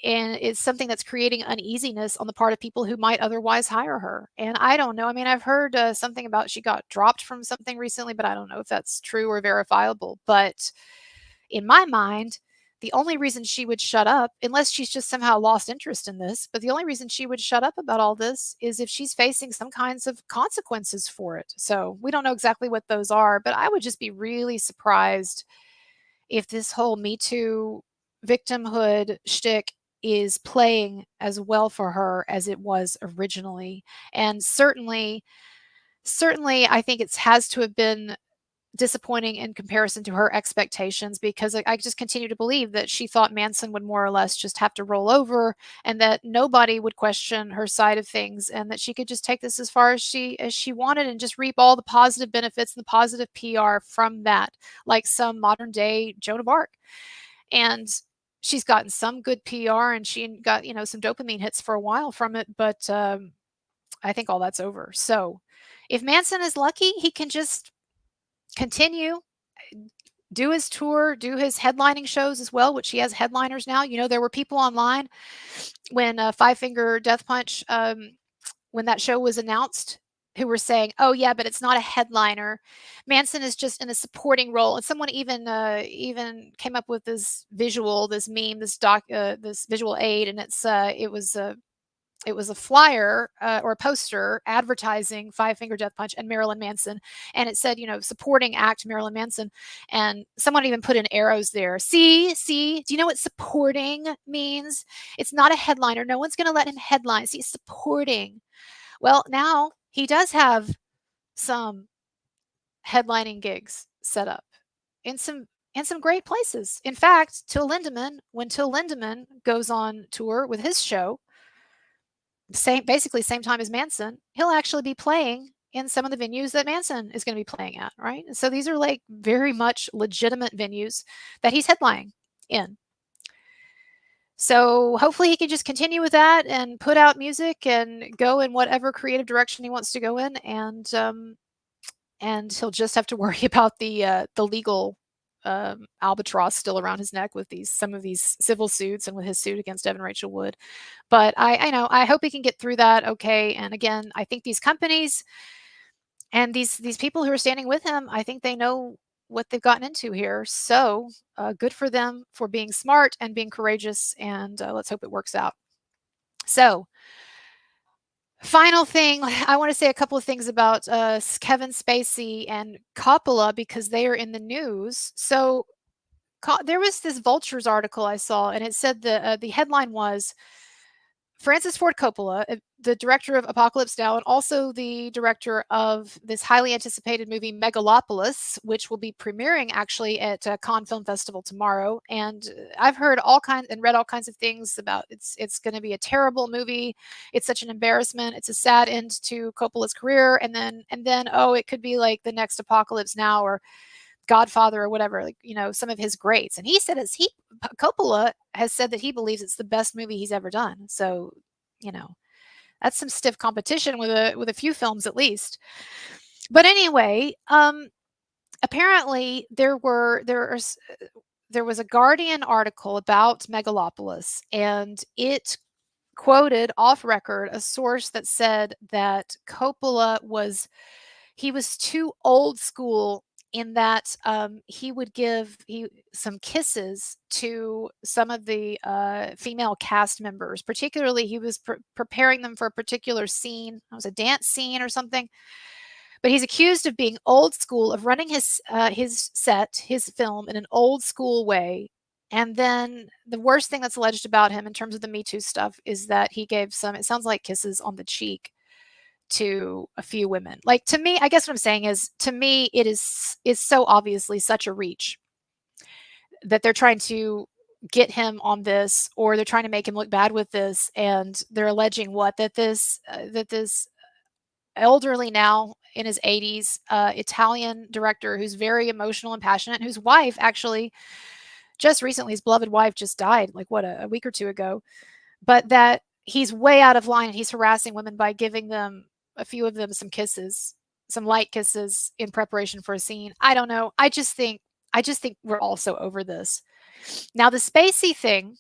and it's something that's creating uneasiness on the part of people who might otherwise hire her. And I don't know. I mean, I've heard something about she got dropped from something recently, but I don't know if that's true or verifiable. But in my mind, the only reason she would shut up, unless she's just somehow lost interest in this, but the only reason she would shut up about all this is if she's facing some kinds of consequences for it. So we don't know exactly what those are, but I would just be really surprised if this whole Me Too victimhood shtick is playing as well for her as it was originally. And certainly, I think it has to have been disappointing in comparison to her expectations, because I just continue to believe that she thought Manson would more or less just have to roll over and that nobody would question her side of things, and that she could just take this as far as she wanted and just reap all the positive benefits and the positive PR from that, like some modern day Joan of Arc. And she's gotten some good PR and she got, some dopamine hits for a while from it, but I think all that's over. So if Manson is lucky, he can just continue, do his tour, do his headlining shows as well, which he has headliners now. There were people online when Five Finger Death Punch, when that show was announced, who were saying, "Oh yeah, but it's not a headliner. Manson is just in a supporting role." And someone even came up with this visual, this meme, this visual aid, and it was a flyer or a poster advertising Five Finger Death Punch and Marilyn Manson. And it said, supporting act Marilyn Manson. And someone even put in arrows there. See, do you know what supporting means? It's not a headliner. No one's going to let him headline. See, supporting. Well, now he does have some headlining gigs set up in some great places. In fact, when Till Lindemann goes on tour with his show, basically same time as Manson, he'll actually be playing in some of the venues that Manson is going to be playing at, right? And so these are like very much legitimate venues that he's headlining in. So hopefully he can just continue with that and put out music and go in whatever creative direction he wants to go in, and he'll just have to worry about the legal albatross still around his neck with some of these civil suits and with his suit against Evan Rachel Wood. But I know I hope he can get through that okay. And again, I think these companies and these people who are standing with him, I think they know what they've gotten into here. So good for them for being smart and being courageous. And let's hope it works out. So, final thing, I want to say a couple of things about Kevin Spacey and Coppola because they are in the news. So there was this Vultures article I saw, and it said the headline was Francis Ford Coppola, the director of Apocalypse Now, and also the director of this highly anticipated movie Megalopolis, which will be premiering actually at Cannes Film Festival tomorrow. And I've heard all kinds and read all kinds of things about it's going to be a terrible movie. It's such an embarrassment. It's a sad end to Coppola's career. And then oh, it could be like the next Apocalypse Now or Godfather or whatever, like, some of his greats. And he said Coppola has said that he believes it's the best movie he's ever done. So, that's some stiff competition with a few films at least. But anyway, apparently there was a Guardian article about Megalopolis, and it quoted off record a source that said that Coppola was too old school in that he would give some kisses to some of the female cast members. Particularly, he was preparing them for a particular scene. It was a dance scene or something. But he's accused of being old school, of running his film in an old school way. And then the worst thing that's alleged about him in terms of the Me Too stuff is that he gave some, it sounds like kisses on the cheek to a few women. Like, to me, I guess what I'm saying is, to me, it is so obviously such a reach that they're trying to get him on this, or they're trying to make him look bad with this, and they're alleging that this elderly, now in his 80s, Italian director who's very emotional and passionate, whose wife actually just recently, his beloved wife just died, like a week or two ago, but that he's way out of line and he's harassing women by giving them, a few of them, some kisses, some light kisses in preparation for a scene. I don't know. I just think we're also over this. Now, the Spacey thing,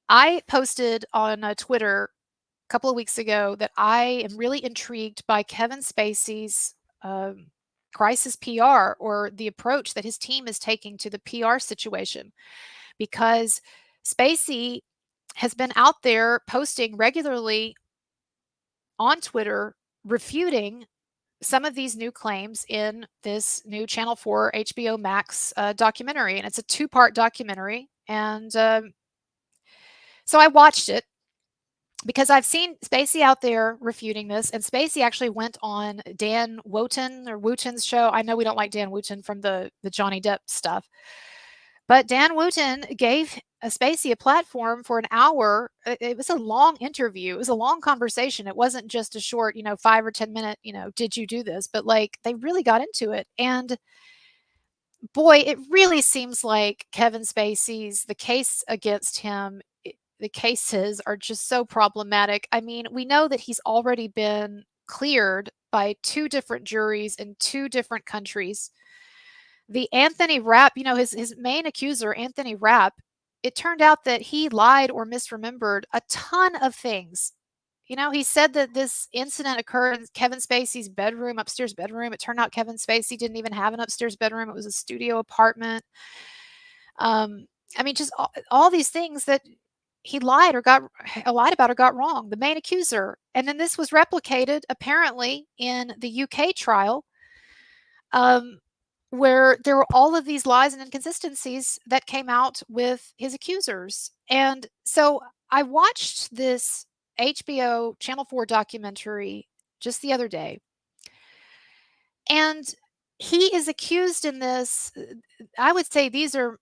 I posted on Twitter a couple of weeks ago that I am really intrigued by Kevin Spacey's crisis PR, or the approach that his team is taking to the PR situation, because Spacey has been out there posting regularly on Twitter refuting some of these new claims in this new Channel 4 HBO Max documentary. And it's a 2-part documentary. And so I watched it because I've seen Spacey out there refuting this. And Spacey actually went on Dan Wootton's show. I know we don't like Dan Wootton from the Johnny Depp stuff, but Dan Wootton gave Spacey a platform for an hour. It was a long interview. It was a long conversation. It wasn't just a short, 5 or 10 minute, did you do this? But like, they really got into it. And boy, it really seems like Kevin Spacey's, the case against him, the cases are just so problematic. I mean, we know that he's already been cleared by 2 different juries in 2 different countries. The Anthony Rapp, his main accuser, Anthony Rapp, it turned out that he lied or misremembered a ton of things. He said that this incident occurred in Kevin Spacey's bedroom, upstairs bedroom. It turned out Kevin Spacey didn't even have an upstairs bedroom. It was a studio apartment. I mean, just all these things that he lied about or got wrong, the main accuser. And then this was replicated apparently in the UK trial, where there were all of these lies and inconsistencies that came out with his accusers. And so I watched this HBO Channel 4 documentary just the other day, and he is accused in this. I would say these are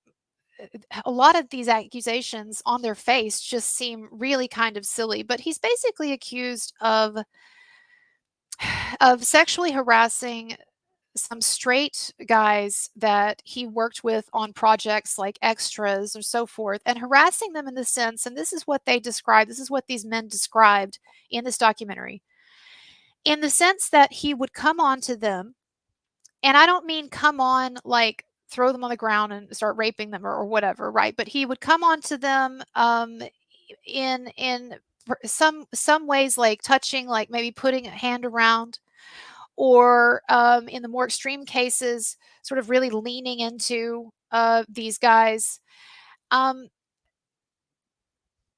a lot of these accusations on their face just seem really kind of silly, but he's basically accused of sexually harassing some straight guys that he worked with on projects like extras or so forth, and harassing them in the sense, and this is what these men described in this documentary, in the sense that he would come on to them, and I don't mean come on like throw them on the ground and start raping them or whatever, right? But he would come onto them in some ways, like touching, like maybe putting a hand around, or in the more extreme cases, sort of really leaning into these guys. Um,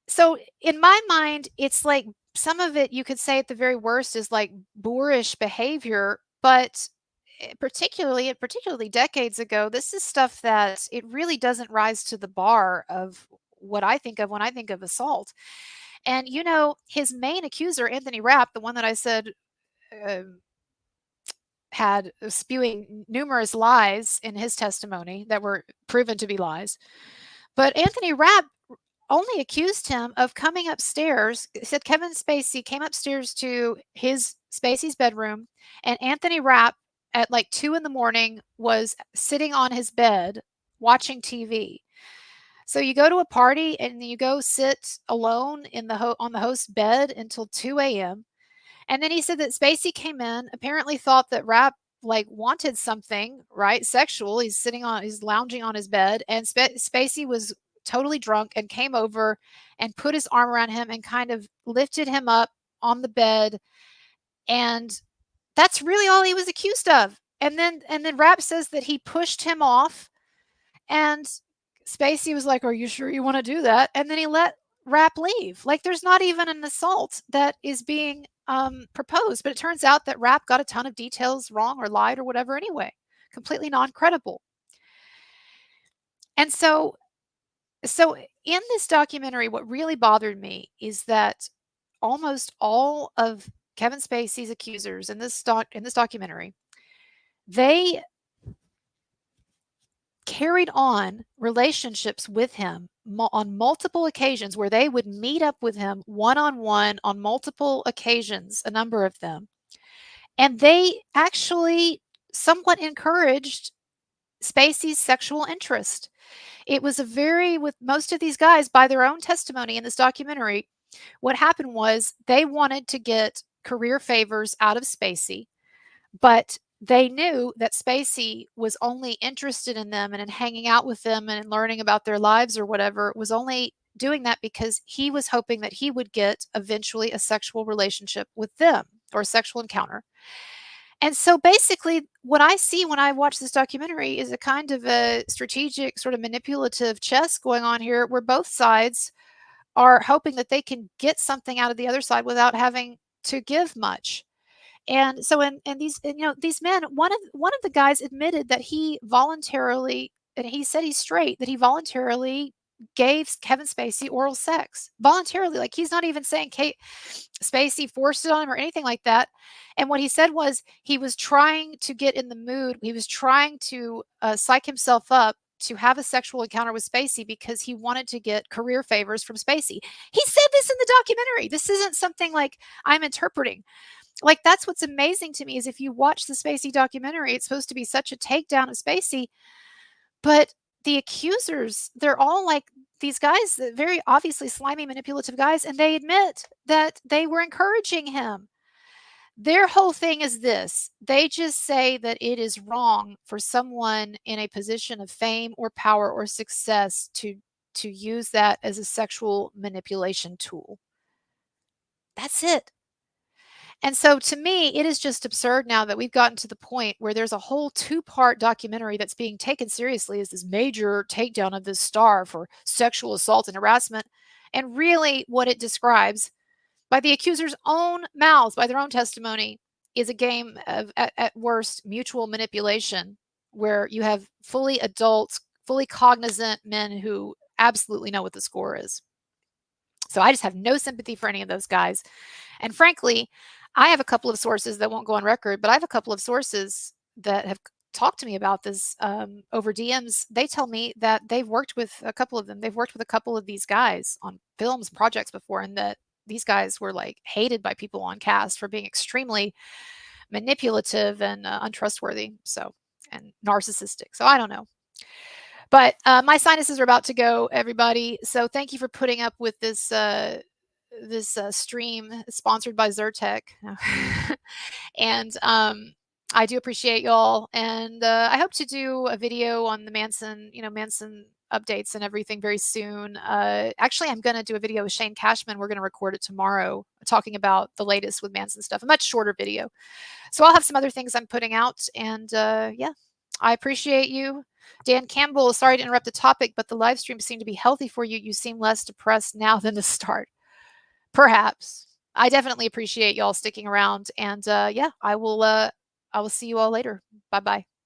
so in my mind, it's like some of it you could say at the very worst is like boorish behavior, but particularly decades ago, this is stuff that it really doesn't rise to the bar of what I think of when I think of assault. And his main accuser, Anthony Rapp, the one that I said uh, had spewing numerous lies in his testimony that were proven to be lies. But Anthony Rapp only accused him of coming upstairs. Said Kevin Spacey came upstairs to Spacey's bedroom, and Anthony Rapp at like 2 in the morning was sitting on his bed watching TV. So you go to a party and you go sit alone on the host's bed until 2 a.m. And then he said that Spacey came in, apparently thought that Rapp like wanted something, right? Sexual. He's lounging on his bed, and Spacey was totally drunk and came over and put his arm around him and kind of lifted him up on the bed. And that's really all he was accused of. And then Rapp says that he pushed him off, and Spacey was like, "Are you sure you want to do that?" And then he let Rapp leave. Like there's not even an assault that is being proposed. But it turns out that Rapp got a ton of details wrong or lied or whatever anyway. Completely non-credible. And so in this documentary, what really bothered me is that almost all of Kevin Spacey's accusers in this documentary, they carried on relationships with him on multiple occasions, where they would meet up with him one-on-one on multiple occasions, a number of them. And they actually somewhat encouraged Spacey's sexual interest. It was with most of these guys, by their own testimony in this documentary, what happened was they wanted to get career favors out of Spacey, but they knew that Spacey was only interested in them and in hanging out with them and in learning about their lives or whatever, was only doing that because he was hoping that he would get eventually a sexual relationship with them, or a sexual encounter. And so basically, what I see when I watch this documentary is a kind of a strategic, sort of manipulative chess going on here, where both sides are hoping that they can get something out of the other side without having to give much. And so these men, one of the guys admitted that he voluntarily, and he said he's straight, that he voluntarily gave Kevin Spacey oral sex voluntarily. Like he's not even saying Kate Spacey forced it on him or anything like that. And what he said was he was trying to get in the mood. He was trying to psych himself up to have a sexual encounter with Spacey because he wanted to get career favors from Spacey. He said this in the documentary. This isn't something like I'm interpreting. Like that's what's amazing to me, is if you watch the Spacey documentary, it's supposed to be such a takedown of Spacey, but the accusers, they're all like these guys, very obviously slimy, manipulative guys, and they admit that they were encouraging him. Their whole thing is this: they just say that it is wrong for someone in a position of fame or power or success to use that as a sexual manipulation tool. That's it. And so to me, it is just absurd now that we've gotten to the point where there's a whole 2-part documentary that's being taken seriously as this major takedown of this star for sexual assault and harassment. And really what it describes, by the accuser's own mouths, by their own testimony, is a game of, at worst, mutual manipulation, where you have fully adult, fully cognizant men who absolutely know what the score is. So I just have no sympathy for any of those guys. And frankly, I have a couple of sources that won't go on record, but I have a couple of sources that have talked to me about this over DMs. They tell me that they've worked with a couple of them. They've worked with a couple of these guys on films and projects before, and that these guys were like hated by people on cast for being extremely manipulative and untrustworthy, and narcissistic. So I don't know. But my sinuses are about to go, everybody. So thank you for putting up with this stream sponsored by Zyrtec. And I do appreciate y'all, and I hope to do a video on the Manson, Manson updates and everything very soon. Actually, I'm going to do a video with Shane Cashman. We're going to record it tomorrow, talking about the latest with Manson stuff. A much shorter video. So I'll have some other things I'm putting out, and yeah, I appreciate you. Dan Campbell, sorry to interrupt the topic, but the live stream seemed to be healthy for you. You seem less depressed now than the start. Perhaps. I definitely appreciate y'all sticking around, and yeah, I will see you all later. Bye bye.